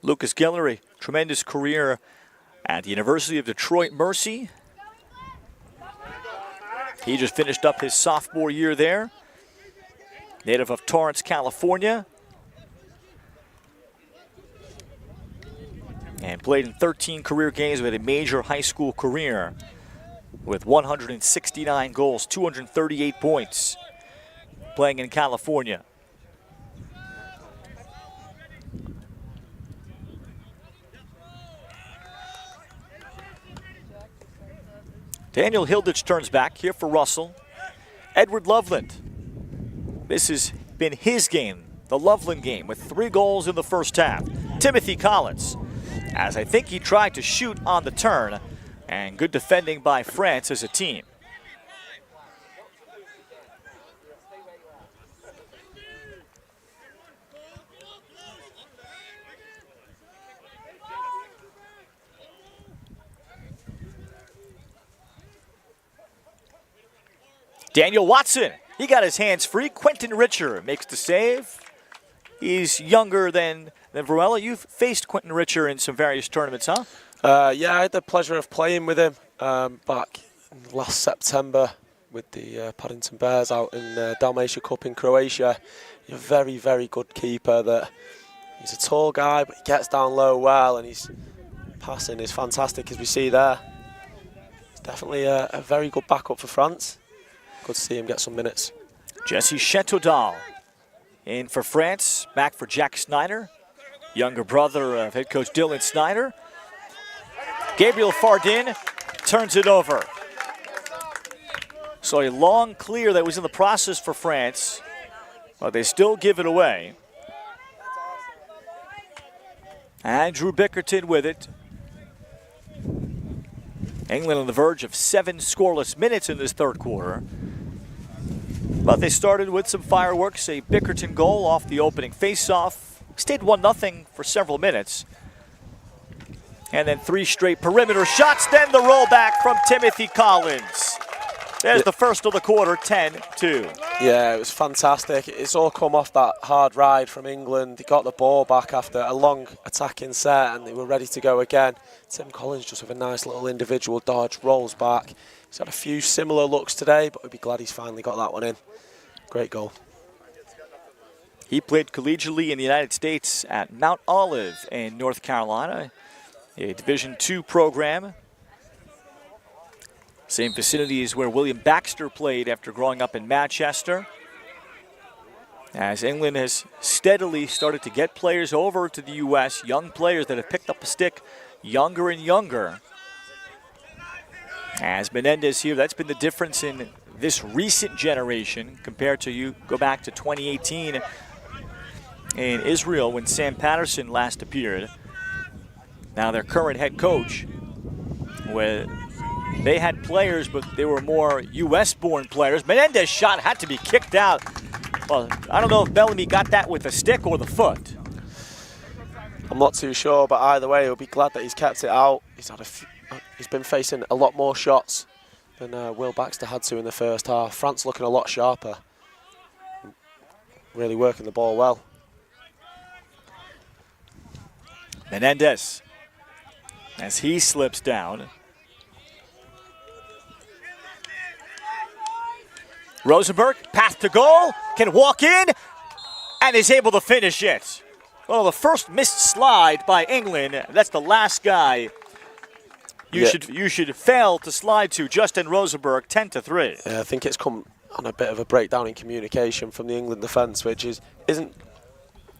Lucas Geller, a tremendous career at the University of Detroit Mercy. He just finished up his sophomore year there. Native of Torrance, California. And played in 13 career games with a major high school career with 169 goals, 238 points, playing in California. Daniel Hilditch turns back here for Russell. Edward Loveland. This has been his game, the Loveland game, with 3 goals in the first half. Timothy Collins, as I think he tried to shoot on the turn, and good defending by France as a team. Daniel Watson, he got his hands free. Quentin Richer makes the save. He's younger than Varela. You've faced Quentin Richer in some various tournaments, huh? Yeah, I had the pleasure of playing with him back last September with the Paddington Bears out in Dalmatia Cup in Croatia. He's a very, very good keeper. He's a tall guy, but he gets down low well, and his passing is fantastic, as we see there. He's definitely a very good backup for France. Good to see him get some minutes. Jesse Chetodal in for France, back for Jack Snyder, younger brother of head coach Dylan Snyder. Gabriel Fardin turns it over. So a long clear that was in the process for France, but they still give it away. And Drew Bickerton with it. England on the verge of 7 scoreless minutes in this third quarter. But they started with some fireworks, a Bickerton goal off the opening face-off. Stayed 1-0 for several minutes. And then 3 straight perimeter shots, then the rollback from Timothy Collins. There's the first of the quarter, 10-2. Yeah, it was fantastic. It's all come off that hard ride from England. They got the ball back after a long attacking set and they were ready to go again. Tim Collins just with a nice little individual dodge, rolls back. He's had a few similar looks today, but we'd be glad he's finally got that one in. Great goal. He played collegiately in the United States at Mount Olive in North Carolina, a Division II program. Same vicinity as where William Baxter played after growing up in Manchester. As England has steadily started to get players over to the U.S., young players that have picked up a stick younger and younger. As Menendez here, that's been the difference in this recent generation compared to you go back to 2018 in Israel when Sam Patterson last appeared. Now their current head coach, where they had players, but they were more U.S.-born players. Menendez shot had to be kicked out. Well, I don't know if Bellamy got that with the stick or the foot. I'm not too sure, but either way, he'll be glad that he's kept it out. He's been facing a lot more shots than Will Baxter had to in the first half. France looking a lot sharper. Really working the ball well. Menendez, as he slips down. Rosenberg, path to goal, can walk in, and is able to finish it. Well, the first missed slide by England. That's the last guy you should fail to slide to. Justin Rosenberg, 10-3. Yeah, I think it's come on a bit of a breakdown in communication from the England defence, which isn't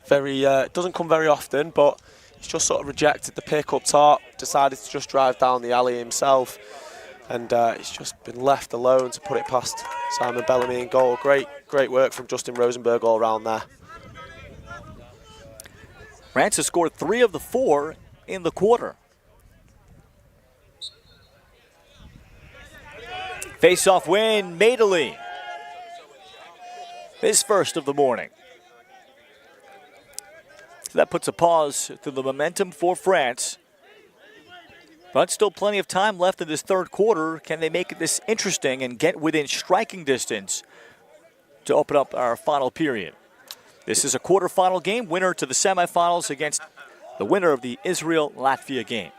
very doesn't come very often, but he's just sort of rejected the pick up top, decided to just drive down the alley himself, and he's just been left alone to put it past Simon Bellamy in goal. Great work from Justin Rosenberg all round there. France has scored 3 of the 4 in the quarter. Face-off win, Madeley. His first of the morning. So that puts a pause to the momentum for France. But still plenty of time left in this third quarter. Can they make this interesting and get within striking distance to open up our final period? This is a quarterfinal game, winner to the semifinals against the winner of the Israel-Latvia game.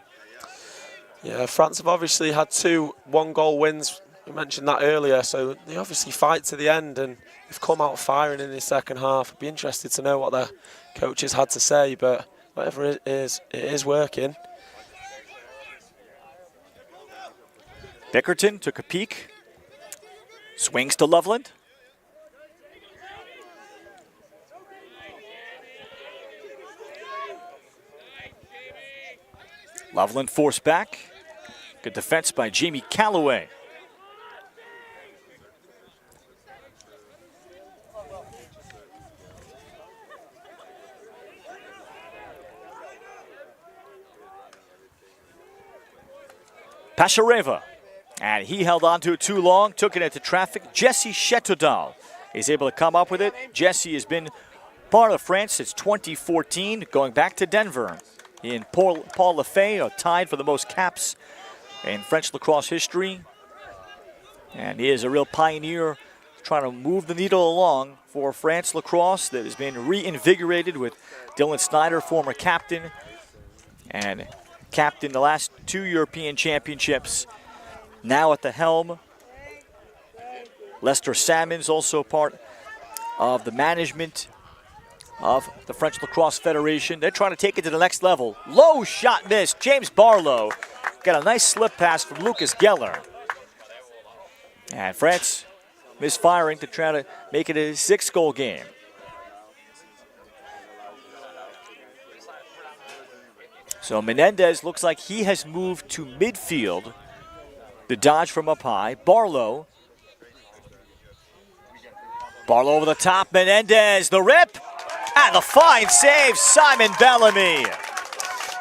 Yeah, France have obviously had 2 one-goal wins. We mentioned that earlier, so they obviously fight to the end and they've come out firing in the second half. I'd be interested to know what their coaches had to say, but whatever it is working. Bickerton took a peek, swings to Loveland. Loveland forced back. Good defense by Jamie Calloway. Pashareva. And he held on to it too long, took it into traffic. Jesse Chetodal is able to come up with it. Jesse has been part of France since 2014, going back to Denver. He and Paul Lefebvre are tied for the most caps in French lacrosse history. And he is a real pioneer trying to move the needle along for France lacrosse that has been reinvigorated with Dylan Snyder, former captain, and captained the last 2 European championships. Now at the helm, Lester Salmons, also part of the management of the French Lacrosse Federation. They're trying to take it to the next level. Low shot miss. James Barlow got a nice slip pass from Lucas Geller. And France misfiring to try to make it a 6-goal game. So Menendez looks like he has moved to midfield. The dodge from up high. Barlow over the top. Menendez, the rip. And the fine save, Simon Bellamy.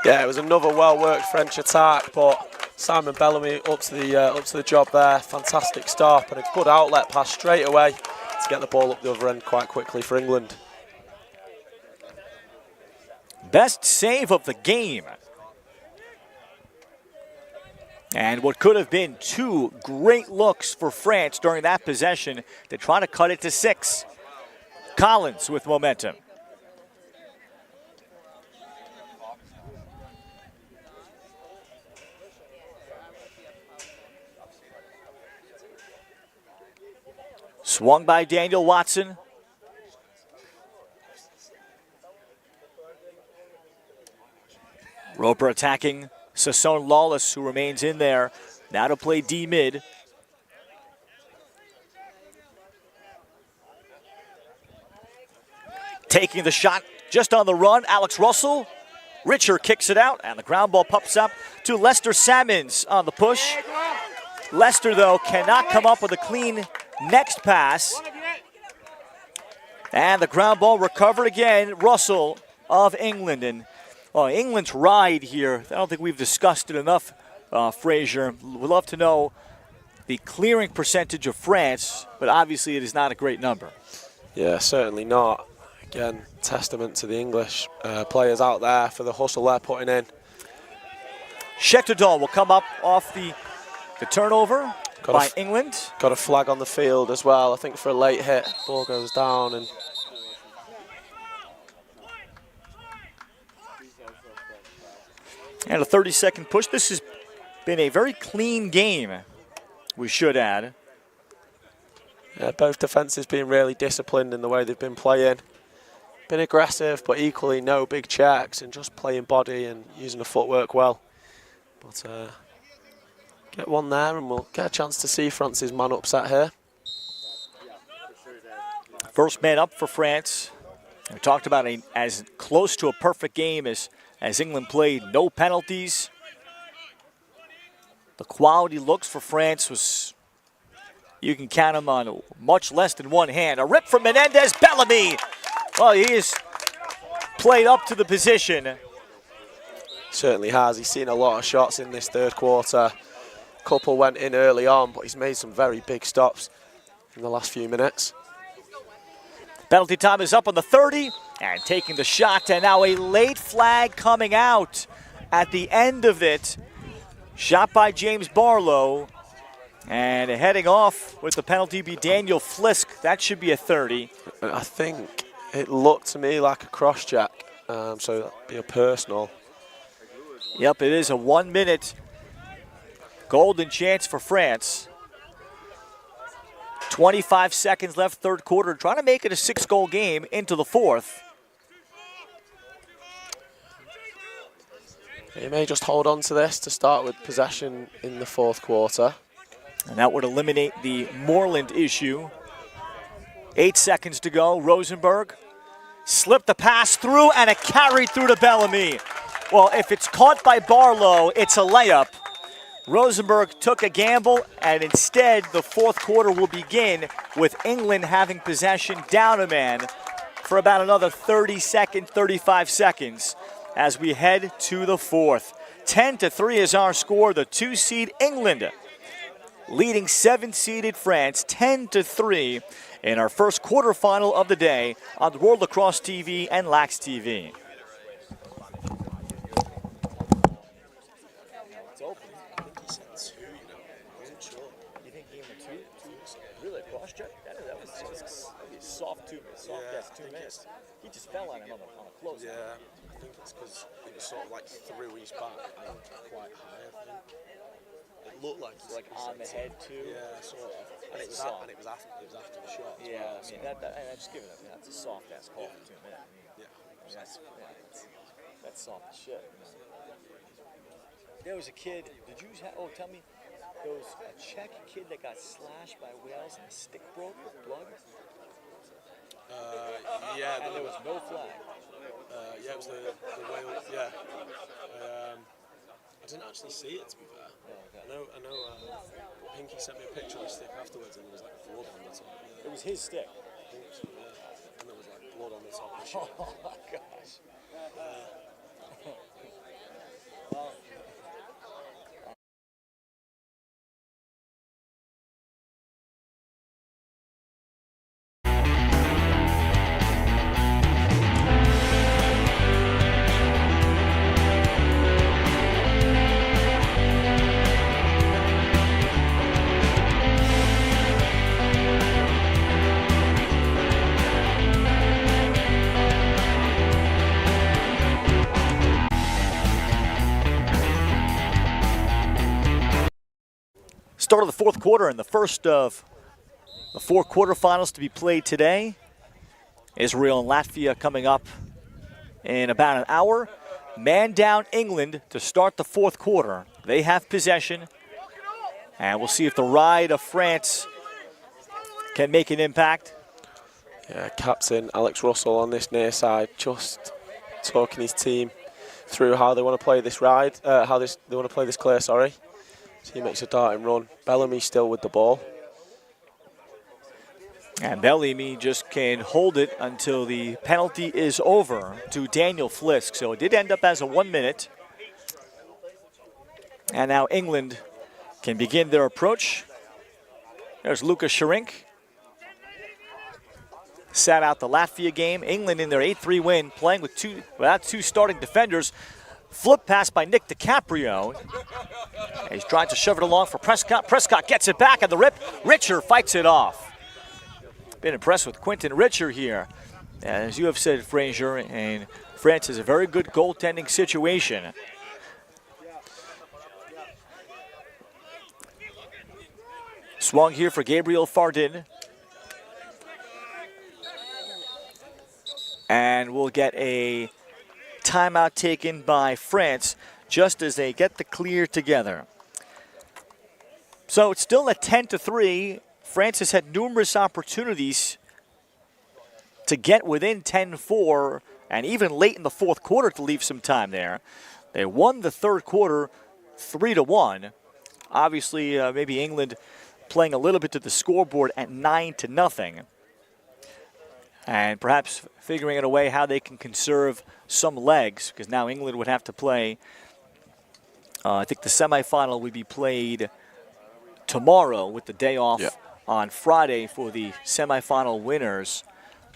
Yeah, it was another well-worked French attack, but Simon Bellamy up to the job there. Fantastic stop and a good outlet pass straight away to get the ball up the other end quite quickly for England. Best save of the game. And what could have been 2 great looks for France during that possession to try to cut it to 6. Collins with momentum. Swung by Daniel Watson. Roper attacking Sasson Lawless, who remains in there. Now to play D-mid. Taking the shot just on the run, Alex Russell. Richer kicks it out, and the ground ball pops up to Lester Salmons on the push. Lester, though, cannot come up with a clean next pass. And the ground ball recovered again. Russell of England. And well, England's ride here, I don't think we've discussed it enough, Frazier. We'd love to know the clearing percentage of France, but obviously it is not a great number. Yeah, certainly not. Again, testament to the English players out there for the hustle they're putting in. Chetodal will come up off the turnover by England. Got a flag on the field as well, I think, for a late hit. Ball goes down and a 30-second push. This has been a very clean game, we should add. Yeah, both defences being really disciplined in the way they've been playing. Been aggressive, but equally no big checks and just playing body and using the footwork well. But get one there and we'll get a chance to see France's man upset here. First man up for France. We talked about as close to a perfect game as England played. No penalties. The quality looks for France was, you can count them on much less than one hand. A rip from Menendez. Bellamy. Well, he has played up to the position. Certainly has. He's seen a lot of shots in this third quarter. A couple went in early on, but he's made some very big stops in the last few minutes. Penalty time is up on the 30, and taking the shot, and now a late flag coming out at the end of it. Shot by James Barlow, and heading off with the penalty be Daniel Flisk. That should be a 30. I think it looked to me like a cross-check, so that'd be a personal. Yep, it is a 1-minute golden chance for France. 25 seconds left, third quarter, trying to make it a 6-goal game into the fourth. He may just hold on to this to start with possession in the fourth quarter. And that would eliminate the Moreland issue. 8 seconds to go. Rosenberg slipped the pass through, and it carried through to Bellamy. Well, if it's caught by Barlow, it's a layup. Rosenberg took a gamble, and instead the fourth quarter will begin with England having possession down a man for about another 35 seconds as we head to the fourth. 10-3 is our score. The 2-seed England leading 7-seeded France 10-3 in our first quarterfinal of the day on the World Lacrosse TV and Lax TV. It's open. I think he said 2, you know. I wasn't sure. You think game of 2? Really, cross check? That was soft 2 minutes. Soft, Yeah, yes, 2 minutes. He just fell on him on the close. Yeah, I think it's because it was sort of like through his back and quite high, I think. It looked like Like on the head too. Yeah, sort of. And it was after the shot. As Yeah, well, I mean I'm just giving it. That's a soft ass call for 2 minutes. That's soft as shit. There was a kid. Did you? Tell me. There was a Czech kid that got slashed by whales and his stick broke with blood. yeah. And there was no flag. Yeah, it was the whale. Yeah. I didn't actually see it, to be fair. I know. Pinky sent me a picture of the stick afterwards, and there was like blood on the top. Yeah. It was his stick. Yeah. And there was like blood on the top and shit. Oh my gosh. Start of the fourth quarter and the first of the 4 quarterfinals to be played today. Israel and Latvia coming up in about an hour. Man down England to start the fourth quarter. They have possession. And we'll see if the ride of France can make an impact. Yeah, captain Alex Russell on this near side, just talking his team through how they want to play this ride, they want to play this clear, sorry. So he makes a darting run. Bellamy still with the ball. And Bellamy just can hold it until the penalty is over to Daniel Flisk. So it did end up as a 1 minute. And now England can begin their approach. There's Luka Sharink. Sat out the Latvia game. England in their 8-3 win, playing without two starting defenders. Flip pass by Nick DiCaprio. He's trying to shove it along for Prescott. Prescott gets it back at the rip. Richer fights it off. Been impressed with Quentin Richer here. As you have said, Fraser, and France is a very good goaltending situation. Swung here for Gabriel Fardin. And we'll get a timeout taken by France just as they get the clear together. So it's still at 10-3. France has had numerous opportunities to get within 10-4 and even late in the fourth quarter to leave some time there. They won the third quarter 3-1. Obviously, maybe England playing a little bit to the scoreboard at 9-0. And perhaps figuring out a way how they can conserve some legs, because now England would have to play, I think the semifinal would be played tomorrow with the day off on Friday for the semifinal winners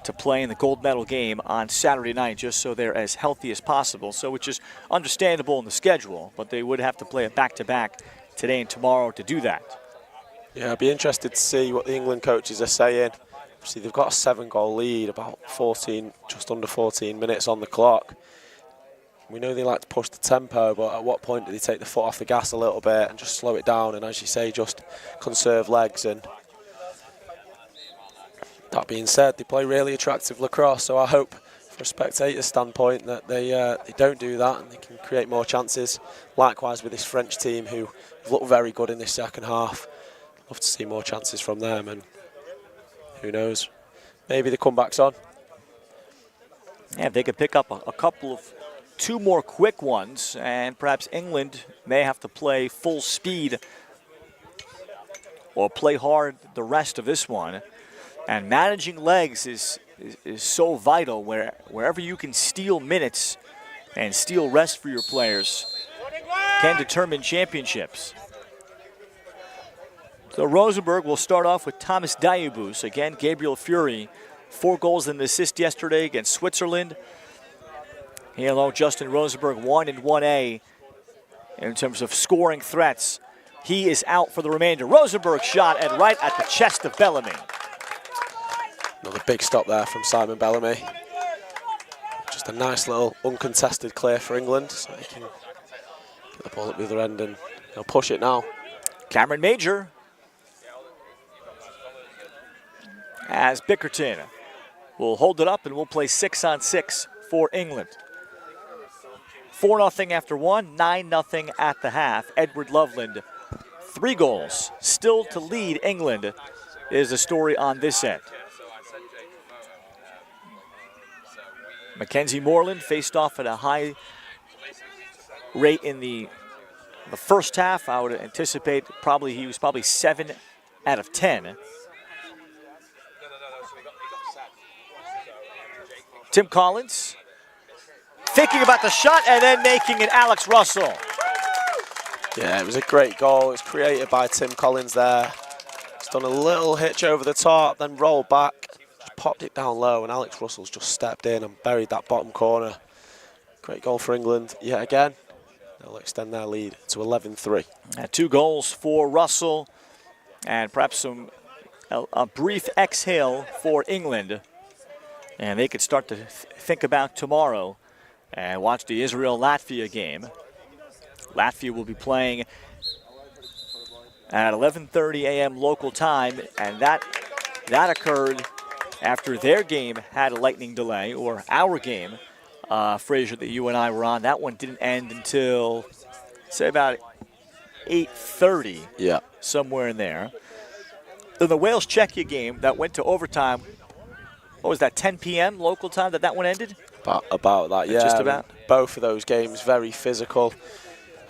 to play in the gold medal game on Saturday night, just so they're as healthy as possible. So which is understandable in the schedule, but they would have to play a back-to-back today and tomorrow to do that. Yeah, I'd be interested to see what the England coaches are saying. Obviously, they've got a 7-goal lead, about 14, just under 14 minutes on the clock. We know they like to push the tempo, but at what point do they take the foot off the gas a little bit and just slow it down and, as you say, just conserve legs? And that being said, they play really attractive lacrosse, so I hope, from a spectator standpoint, that they don't do that and they can create more chances. Likewise with this French team, who look very good in this second half. Love to see more chances from them, and who knows, maybe the comeback's on. Yeah, if they could pick up a couple of 2 more quick ones, and perhaps England may have to play full speed or play hard the rest of this one. And managing legs is so vital wherever you can steal minutes and steal rest for your players. can determine championships. So Rosenberg will start off with Thomas Diabus. Again, Gabriel Fury, 4 goals and an assist yesterday against Switzerland. He alone, Justin Rosenberg, 1 and 1A in terms of scoring threats. He is out for the remainder. Rosenberg shot and right at the chest of Bellamy. Another big stop there from Simon Bellamy. Just a nice little uncontested clear for England, so he can get the ball at the other end and he'll push it now. Cameron Major as Bickerton will hold it up and we'll play 6-on-6 for England. 4-0 after 1, 9-0 at the half. Edward Loveland, 3 goals, still to lead England is the story on this end. Mackenzie Moreland faced off at a high rate in the first half. I would anticipate he was probably 7 out of 10. Tim Collins thinking about the shot and then making it Alex Russell. Yeah, it was a great goal. It was created by Tim Collins there. He's done a little hitch over the top, then rolled back, just popped it down low, and Alex Russell's just stepped in and buried that bottom corner. Great goal for England yet again. They'll extend their lead to 11-3. 2 goals for Russell and perhaps a brief exhale for England. And they could start to think about tomorrow and watch the Israel-Latvia game. Latvia will be playing at 11:30 a.m. local time, and that occurred after their game had a lightning delay, or our game, Fraser, that you and I were on. That one didn't end until, say, about 8:30, yeah, somewhere in there. Then the Wales-Czechia game that went to overtime. What was that, 10 p.m. local time that one ended? About that, yeah. Just about. Both of those games very physical,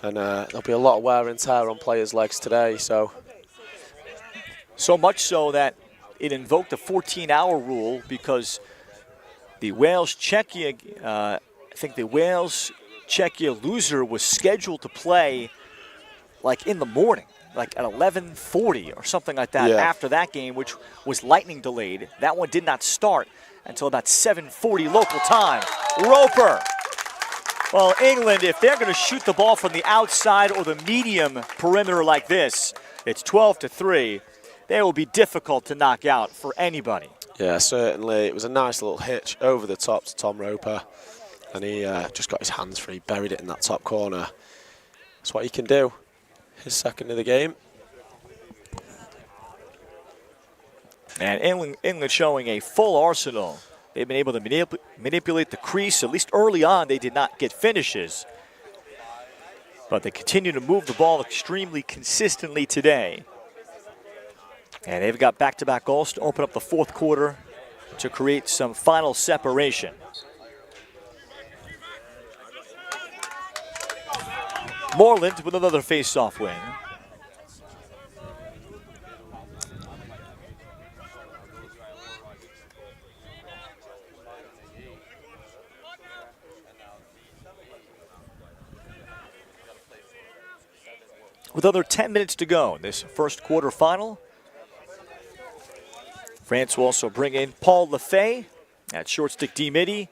and there'll be a lot of wear and tear on players' legs today. So much so that it invoked a 14-hour rule because the Wales-Czechia, I think the Wales-Czechia loser was scheduled to play like in the morning, like at 11:40 or something like that, after that game, which was lightning delayed. That one did not start until about 7:40 local time. Roper. Well, England, if they're going to shoot the ball from the outside or the medium perimeter like this, it's 12-3. They will be difficult to knock out for anybody. Yeah, certainly. It was a nice little hitch over the top to Tom Roper, and he just got his hands free, buried it in that top corner. That's what he can do. His second of the game. And England showing a full arsenal. They've been able to manipulate the crease. At least early on, they did not get finishes. But they continue to move the ball extremely consistently today. And they've got back-to-back goals to open up the fourth quarter to create some final separation. Moreland with another face-off win. With under 10 minutes to go in this first quarter final, France will also bring in Paul Lefay at short stick D-midi.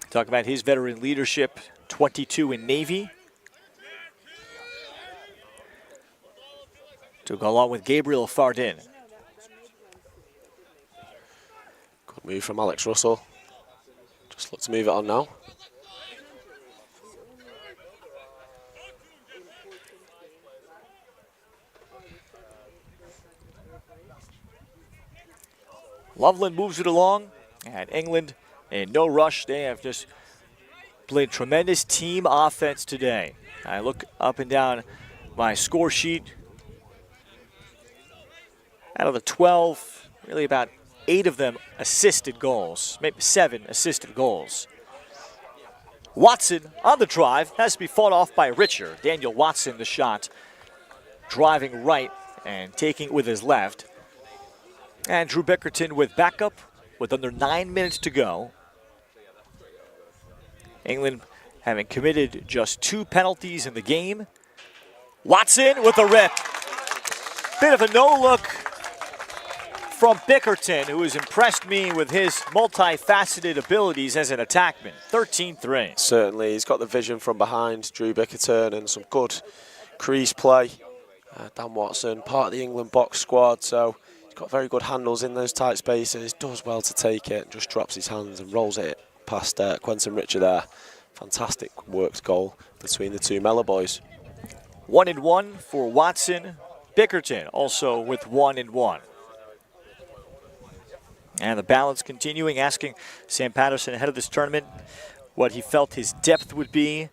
Talk about his veteran leadership, 22 in Navy. To go along with Gabriel Fardin. Good move from Alex Russell. Just look to move it on now. Loveland moves it along, and England in no rush. They have just played tremendous team offense today. I look up and down my score sheet. Out of the 12, really about 8 of them assisted goals, maybe 7 assisted goals. Watson on the drive has to be fought off by Richer. Daniel Watson, the shot, driving right and taking it with his left. And Drew Bickerton with backup with under 9 minutes to go. England having committed just 2 penalties in the game. Watson with a rip. Bit of a no-look from Bickerton, who has impressed me with his multifaceted abilities as an attackman. 13-3. Certainly, he's got the vision from behind, Drew Bickerton, and some good crease play. Dan Watson, part of the England box squad, so he's got very good handles in those tight spaces, does well to take it, just drops his hands and rolls it past Quentin Richard there. Fantastic worked goal between the two Mellor boys. 1-1 for Watson. Bickerton also with 1-1. And the balance continuing, asking Sam Patterson ahead of this tournament what he felt his depth would be.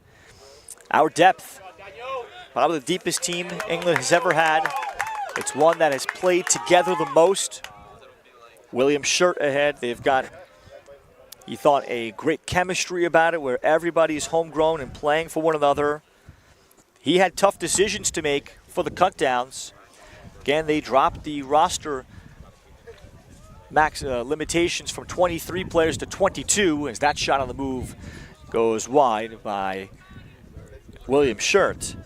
Our depth, probably the deepest team England has ever had. It's one that has played together the most. William Shirt ahead. They've got, he thought, a great chemistry about it where everybody's homegrown and playing for one another. He had tough decisions to make for the cutdowns. Again, they dropped the roster max limitations from 23 players to 22 as that shot on the move goes wide by William Shirt.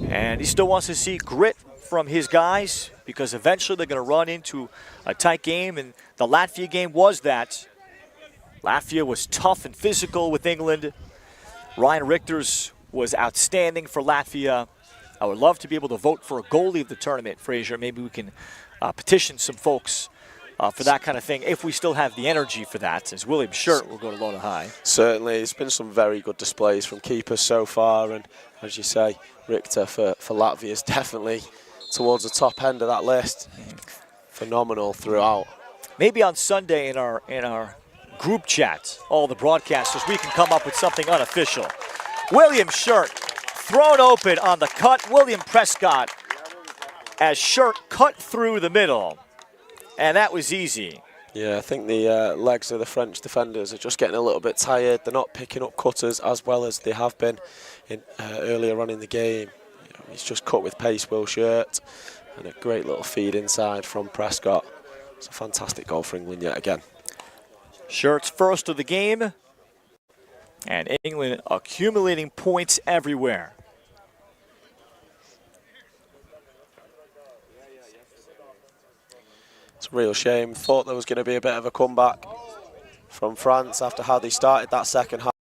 And he still wants to see grit from his guys because eventually they're going to run into a tight game, and the Latvia game was that. Latvia was tough and physical with England. Ryan Richter's was outstanding for Latvia. I would love to be able to vote for a goalie of the tournament, Fraser. Maybe we can petition some folks for that kind of thing if we still have the energy for that, as William Shirt will go to low to high. Certainly, it's been some very good displays from keepers so far, and as you say, Richter for Latvia is definitely towards the top end of that list. Phenomenal throughout. Maybe on Sunday in our group chat, all the broadcasters, we can come up with something unofficial. William Shirt thrown open on the cut. William Prescott as Shirt cut through the middle. And that was easy. Yeah, I think the legs of the French defenders are just getting a little bit tired. They're not picking up cutters as well as they have been in, earlier on in the game. You know, he's just cut with pace, Will Shirt, and a great little feed inside from Prescott. It's a fantastic goal for England yet again. Shirt's first of the game, and England accumulating points everywhere. It's a real shame. Thought there was going to be a bit of a comeback from France after how they started that second half.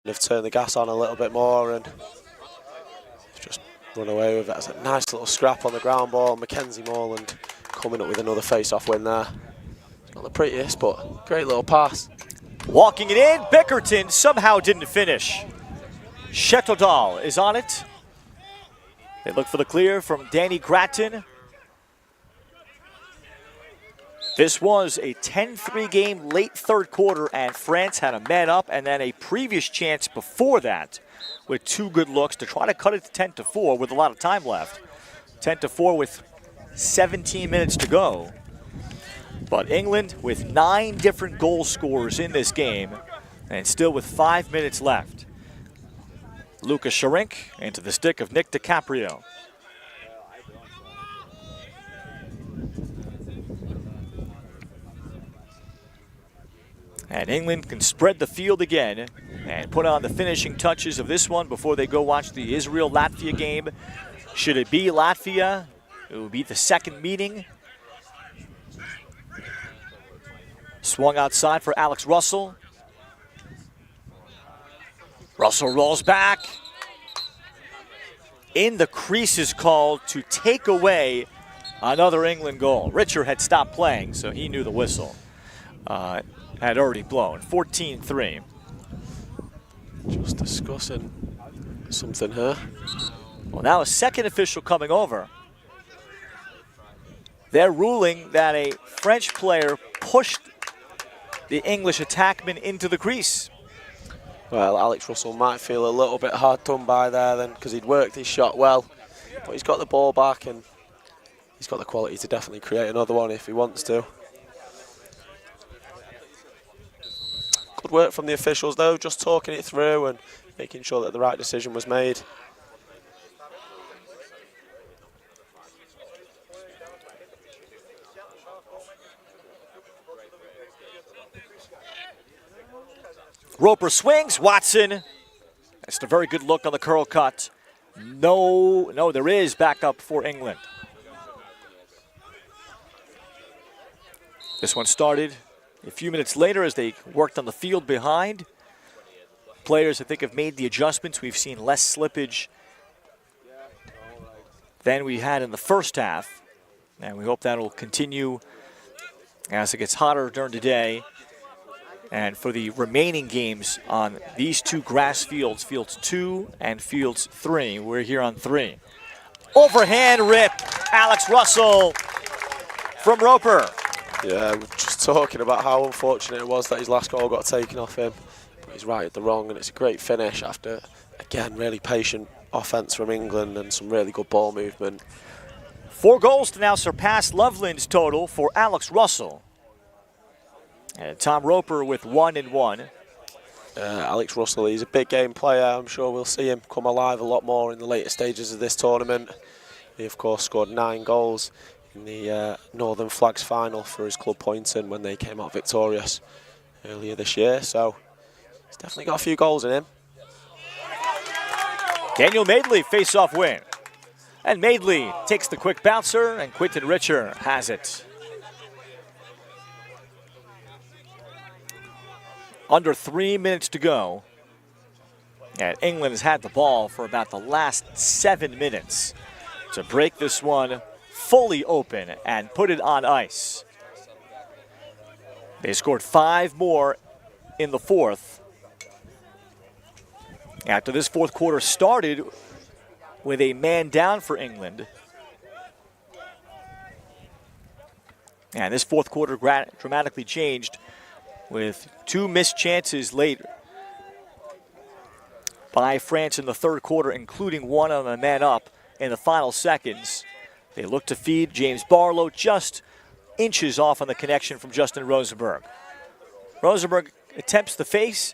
They've turned the gas on a little bit more and just run away with it. It's a nice little scrap on the ground ball. Mackenzie Morland coming up with another face-off win there. It's not the prettiest, but great little pass. Walking it in, Bickerton somehow didn't finish. Shetodal is on it. They look for the clear from Danny Gratton. This was a 10-3 game late third quarter, and France had a man up, and then a previous chance before that with 2 good looks to try to cut it to 10-4 with a lot of time left. 10-4 with 17 minutes to go. But England with 9 different goal scorers in this game, and still with 5 minutes left. Lucas Sharink into the stick of Nick DiCaprio. And England can spread the field again and put on the finishing touches of this one before they go watch the Israel-Latvia game. Should it be Latvia, it will be the second meeting. Swung outside for Alex Russell. Russell rolls back. In the crease is called to take away another England goal. Richard had stopped playing, so he knew the whistle had already blown. 14-3. Just discussing something here. Well, now a second official coming over. They're ruling that a French player pushed the English attackman into the crease. Well, Alex Russell might feel a little bit hard done by there then, because he'd worked his shot well, but he's got the ball back and he's got the quality to definitely create another one if he wants to. Good work from the officials though, just talking it through and making sure that the right decision was made. Roper swings, Watson. That's a very good look on the curl cut. No, there is backup for England. This one started a few minutes later as they worked on the field behind. Players, I think, have made the adjustments. We've seen less slippage than we had in the first half. And we hope that will continue as it gets hotter during the day. And for the remaining games on these two grass fields, fields 2 and fields 3, we're here on 3. Overhand rip, Alex Russell from Roper. Yeah, we're just talking about how unfortunate it was that his last goal got taken off him. But he's right at the wrong, and it's a great finish after, again, really patient offence from England and some really good ball movement. 4 goals to now surpass Loveland's total for Alex Russell. And Tom Roper with 1 and 1. Alex Russell, he's a big game player. I'm sure we'll see him come alive a lot more in the later stages of this tournament. He, of course, scored 9 goals in the Northern Flags final for his club Poynton when they came out victorious earlier this year. So he's definitely got a few goals in him. Daniel Madeley face-off win. And Madeley takes the quick bouncer, and Quinton Richer has it. Under 3 minutes to go. And England has had the ball for about the last 7 minutes to break this one fully open and put it on ice. They scored 5 more in the fourth. After this fourth quarter started with a man down for England. And this fourth quarter dramatically changed with 2 missed chances later by France in the third quarter, including one on a man up in the final seconds. They look to feed James Barlow, just inches off on the connection from Justin Rosenberg. Rosenberg attempts the face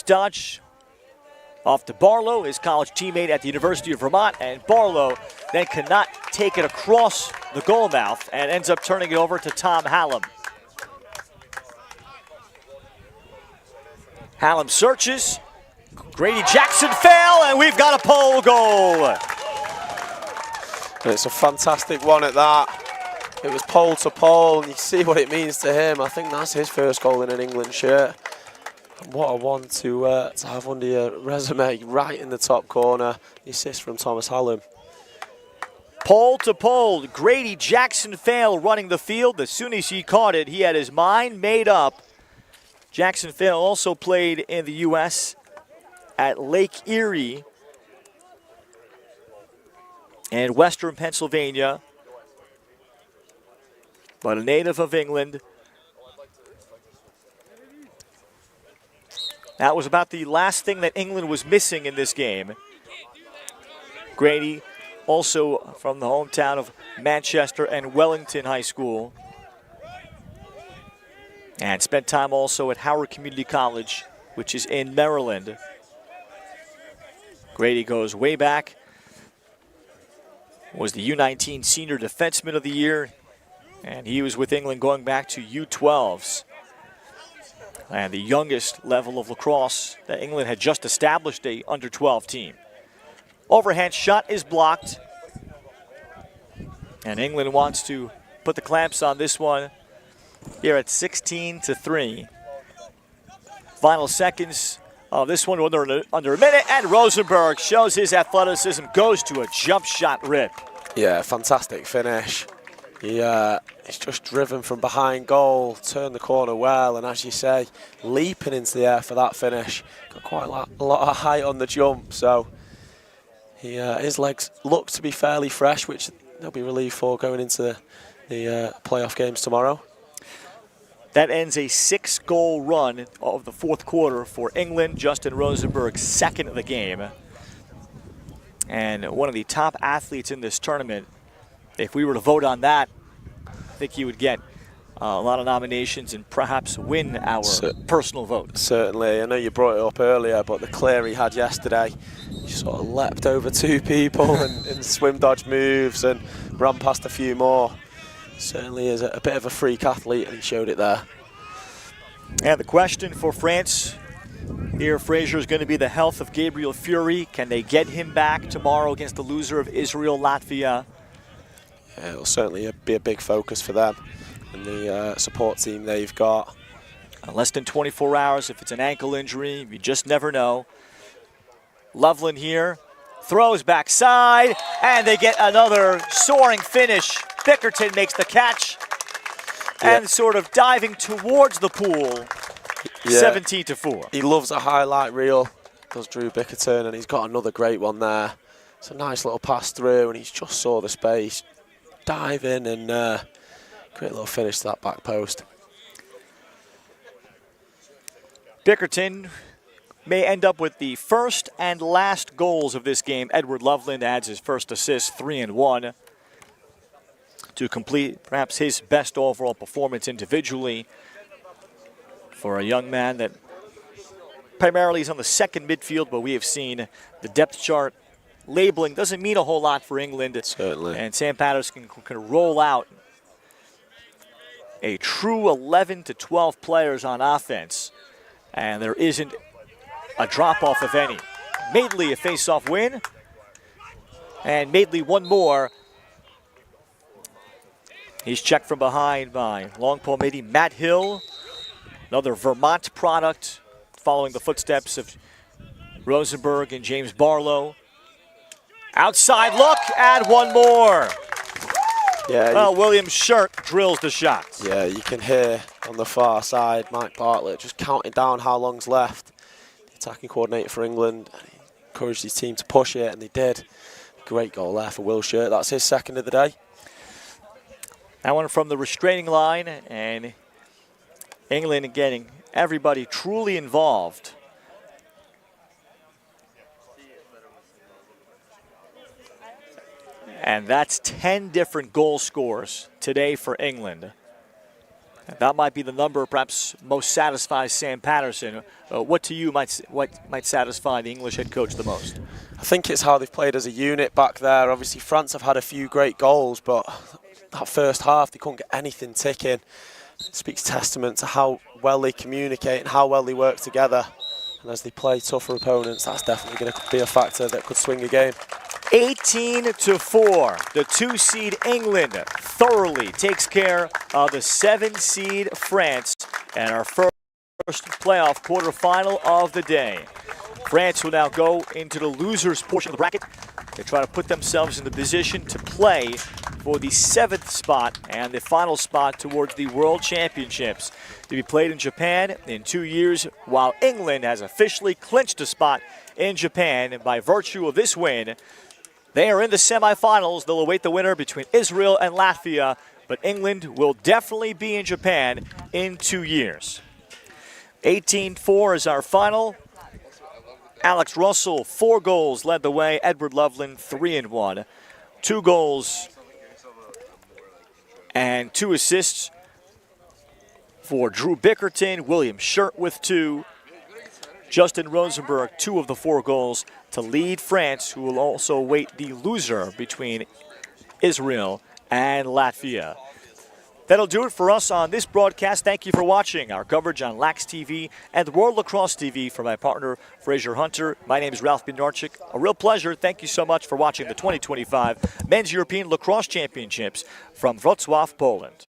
dodge off to Barlow, his college teammate at the University of Vermont, and Barlow then cannot take it across the goal mouth and ends up turning it over to Tom Hallam. Hallam searches, Grady Jackson fail, and we've got a pole goal. And it's a fantastic one at that. It was pole to pole, and you see what it means to him. I think that's his first goal in an England shirt. And what a one to have under your resume, right in the top corner. The assist from Thomas Hallam. Pole to pole, Grady Jackson fail running the field. As soon as he caught it, he had his mind made up. Jackson Fail also played in the U.S. at Lake Erie and Western Pennsylvania, but a native of England. That was about the last thing that England was missing in this game. Grady, also from the hometown of Manchester and Wellington High School, and spent time also at Howard Community College, which is in Maryland. Grady goes way back. Was the U19 Senior Defenseman of the Year, and he was with England going back to U12s. And the youngest level of lacrosse that England had just established, a under-12 team. Overhand shot is blocked. And England wants to put the clamps on this one here at 16-3. Final seconds of this one under a minute, and Rosenberg shows his athleticism, goes to a jump shot rip. Yeah, fantastic finish. He's just driven from behind goal, turned the corner well, and as you say, leaping into the air for that finish. Got quite a lot of height on the jump, so his legs look to be fairly fresh, which they'll be relieved for going into the playoff games tomorrow. That ends a 6-goal run of the fourth quarter for England. Justin Rosenberg's second of the game. And one of the top athletes in this tournament. If we were to vote on that, I think he would get a lot of nominations and perhaps win our personal vote. Certainly. I know you brought it up earlier, but the clear he had yesterday, he sort of leapt over 2 people and swim dodge moves and ran past a few more. Certainly is a bit of a freak athlete, and he showed it there. And the question for France Here, Frazier is going to be the health of Gabriel Fury. Can they get him back tomorrow against the loser of Israel, Latvia? Yeah, it'll certainly be a big focus for them and the support team they've got. Less than 24 hours if it's an ankle injury. You just never know. Loveland here. Throws backside, and they get another soaring finish. Bickerton makes the catch, and sort of diving towards the pool, 17-4. He loves a highlight reel, does Drew Bickerton, and he's got another great one there. It's a nice little pass through, and he's just saw the space, dive in, and great little finish to that back post. Bickerton may end up with the first and last goals of this game. Edward Loveland adds his first assist, 3-1, to complete perhaps his best overall performance individually for a young man that primarily is on the second midfield, but we have seen the depth chart labeling doesn't mean a whole lot for England. Certainly. And Sam Patterson can roll out a true 11 to 12 players on offense, and there isn't a drop-off of any. Madeley a face-off win, and Madeley one more. He's checked from behind by long Paul Madeley. Matt Hill, another Vermont product, following the footsteps of Rosenberg and James Barlow. Outside look, and one more. Yeah. Well, William Shirt drills the shot. Yeah, you can hear on the far side Mike Bartlett just counting down how long's left. The attacking coordinator for England encouraged his team to push it, and they did. Great goal there for Will Shirt. That's his second of the day. That one from the restraining line, and England getting everybody truly involved. And that's 10 different goal scores today for England. That might be the number perhaps most satisfies Sam Patterson. What to you might satisfy the English head coach the most? I think it's how they've played as a unit back there. Obviously, France have had a few great goals, but that first half, they couldn't get anything ticking. It speaks testament to how well they communicate and how well they work together. And as they play tougher opponents, that's definitely going to be a factor that could swing a game. 18-4, the 2-seed England thoroughly takes care of the 7-seed France and our first playoff quarterfinal of the day. France will now go into the losers portion of the bracket. They try to put themselves in the position to play for the 7th spot and the final spot towards the World Championships to be played in Japan in 2 years, while England has officially clinched a spot in Japan by virtue of this win. They are in the semifinals. They'll await the winner between Israel and Latvia, but England will definitely be in Japan in 2 years. 18-4 is our final. Alex Russell, 4 goals, led the way. Edward Loveland, 3-1. 2 goals and 2 assists for Drew Bickerton. William Shirt with 2. Justin Rosenberg, 2 of the 4 goals to lead France, who will also await the loser between Israel and Latvia. That'll do it for us on this broadcast. Thank you for watching our coverage on Lax TV and World Lacrosse TV from my partner, Fraser Hunter. My name is Ralph Bednarczyk. A real pleasure. Thank you so much for watching the 2025 Men's European Lacrosse Championships from Wrocław, Poland.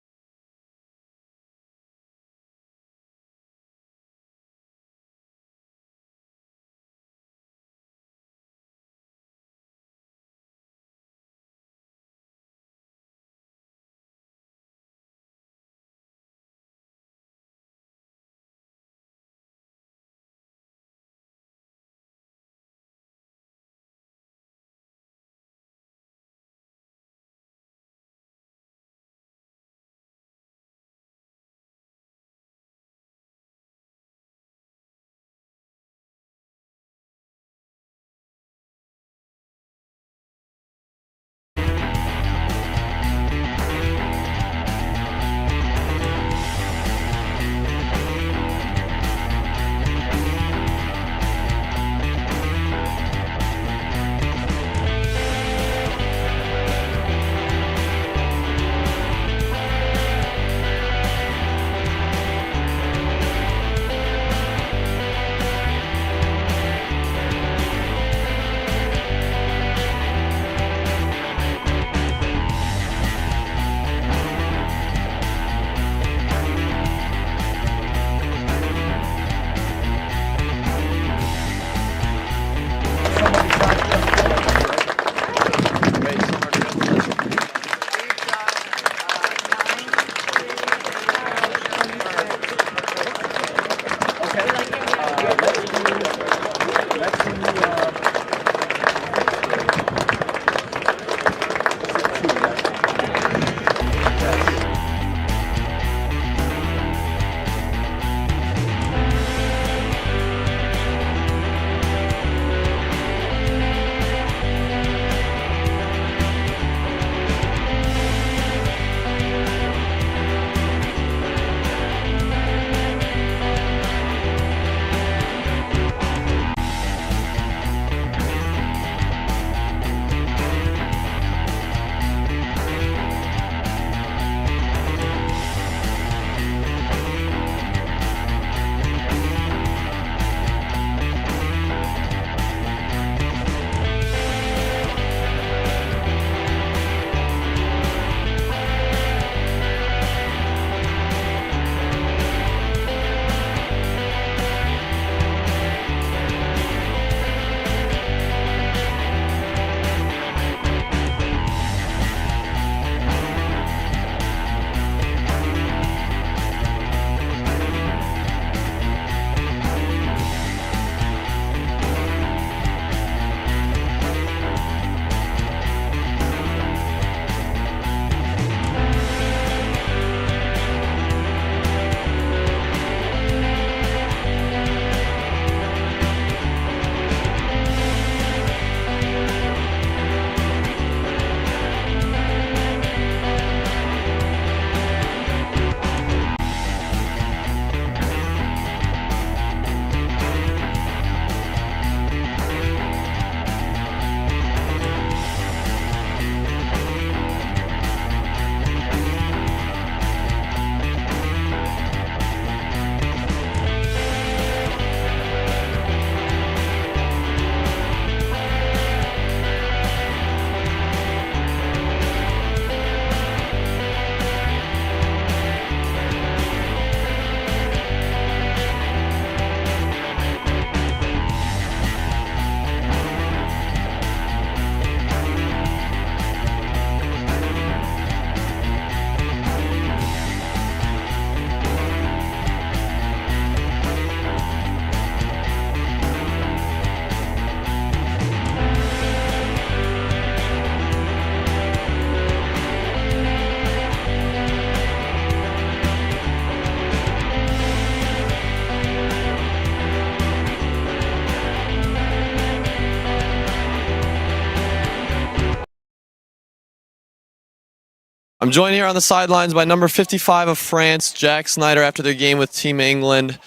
I'm joined here on the sidelines by number 55 of France, Jack Snyder, after their game with Team England.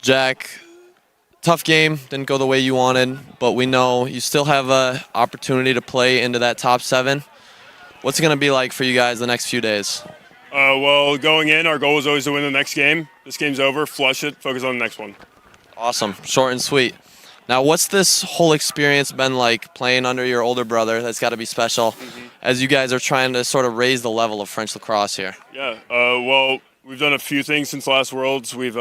Jack, tough game, didn't go the way you wanted, but we know you still have an opportunity to play into that top 7. What's it going to be like for you guys the next few days? Well, going in, our goal is always to win the next game. This game's over, flush it, focus on the next one. Awesome, short and sweet. Now, what's this whole experience been like playing under your older brother? That's got to be special as you guys are trying to sort of raise the level of French lacrosse here. Yeah, well, we've done a few things since last Worlds. We've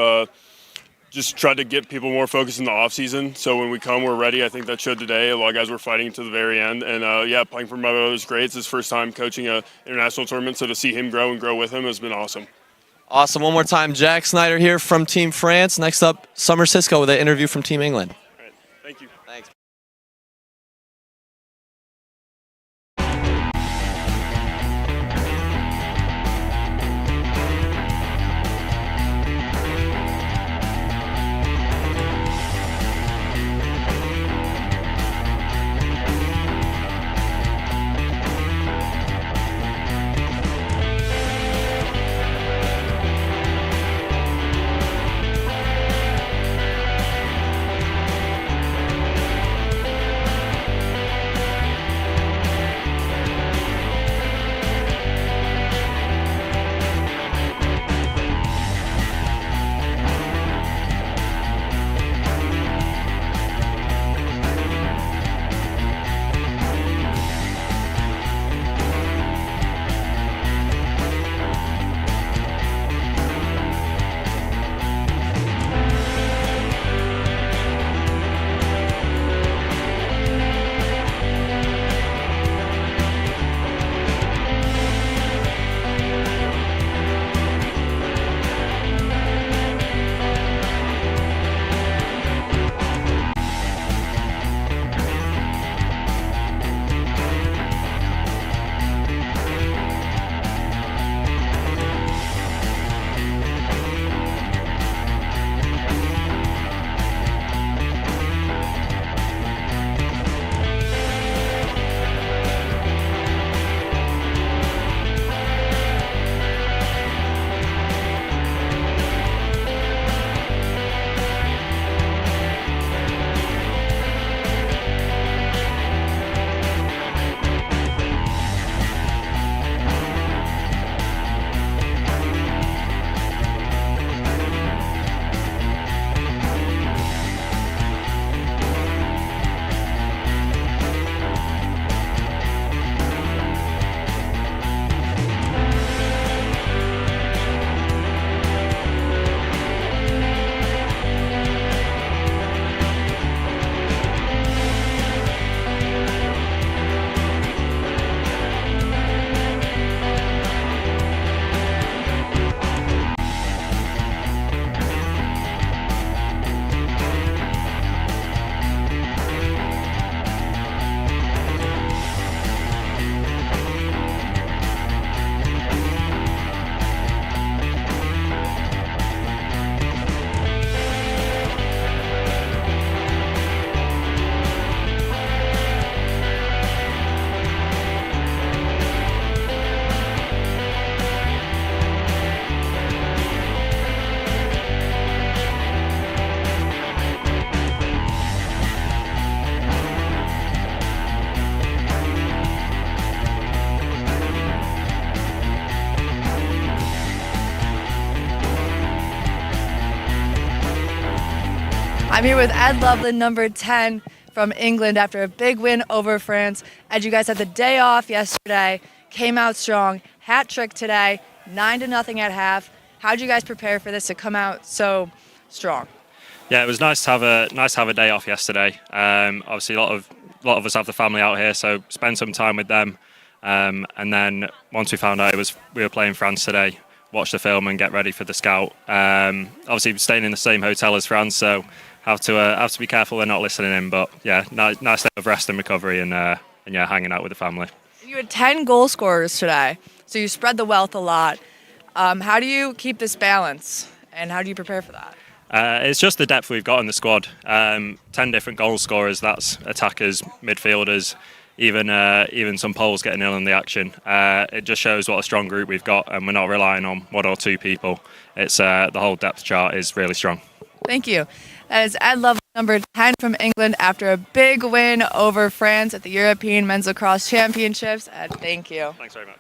just tried to get people more focused in the off season. So when we come, we're ready. I think that showed today. A lot of guys were fighting to the very end. And yeah, playing for my brother is great. It's his first time coaching an international tournament. So to see him grow and grow with him has been awesome. Awesome. One more time, Jack Snyder here from Team France. Next up, Summer Cisco with an interview from Team England. All right, thank you. Thanks. I'm here with Ed Loveland, number 10 from England after a big win over France. Ed, you guys had the day off yesterday, came out strong, hat trick today, 9-0 at half. How did you guys prepare for this to come out so strong? Yeah, it was nice to have a day off yesterday. Obviously, a lot of us have the family out here, so spend some time with them. And then once we found out we were playing France today, watch the film and get ready for the scout. Obviously, staying in the same hotel as France, so have to be careful they're not listening in. But yeah, nice day of rest and recovery, and yeah, hanging out with the family. You had 10 goal scorers today, so you spread the wealth a lot. How do you keep this balance, and how do you prepare for that? It's just the depth we've got in the squad. 10 different goal scorers, that's attackers, midfielders, even some Poles getting in on the action. It just shows what a strong group we've got, and we're not relying on one or two people. It's the whole depth chart is really strong. Thank you. That is Ed Lovely, number 10 from England, after a big win over France at the European Men's Lacrosse Championships. Ed, thank you. Thanks very much.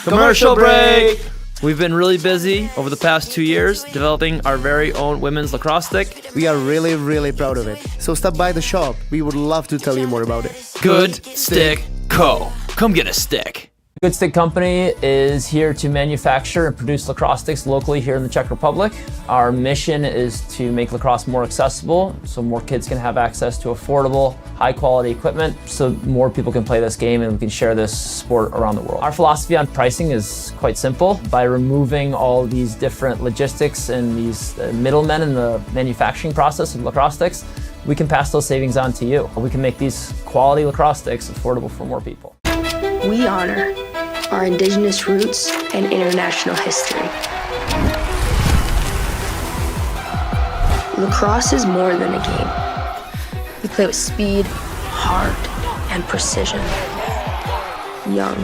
Commercial break! We've been really busy over the past 2 years developing our very own women's lacrosse stick. We are really, really proud of it. So stop by the shop. We would love to tell you more about it. Good Stick Co. Come get a stick. Good Stick Company is here to manufacture and produce lacrosse sticks locally here in the Czech Republic. Our mission is to make lacrosse more accessible so more kids can have access to affordable, high-quality equipment so more people can play this game and we can share this sport around the world. Our philosophy on pricing is quite simple. By removing all these different logistics and these middlemen in the manufacturing process of lacrosse sticks, we can pass those savings on to you. We can make these quality lacrosse sticks affordable for more people. We honor our indigenous roots and international history. Lacrosse is more than a game. We play with speed, heart, and precision. Young,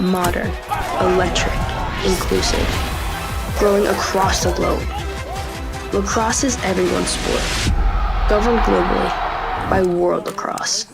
modern, electric, inclusive. Growing across the globe. Lacrosse is everyone's sport. Governed globally by World Lacrosse.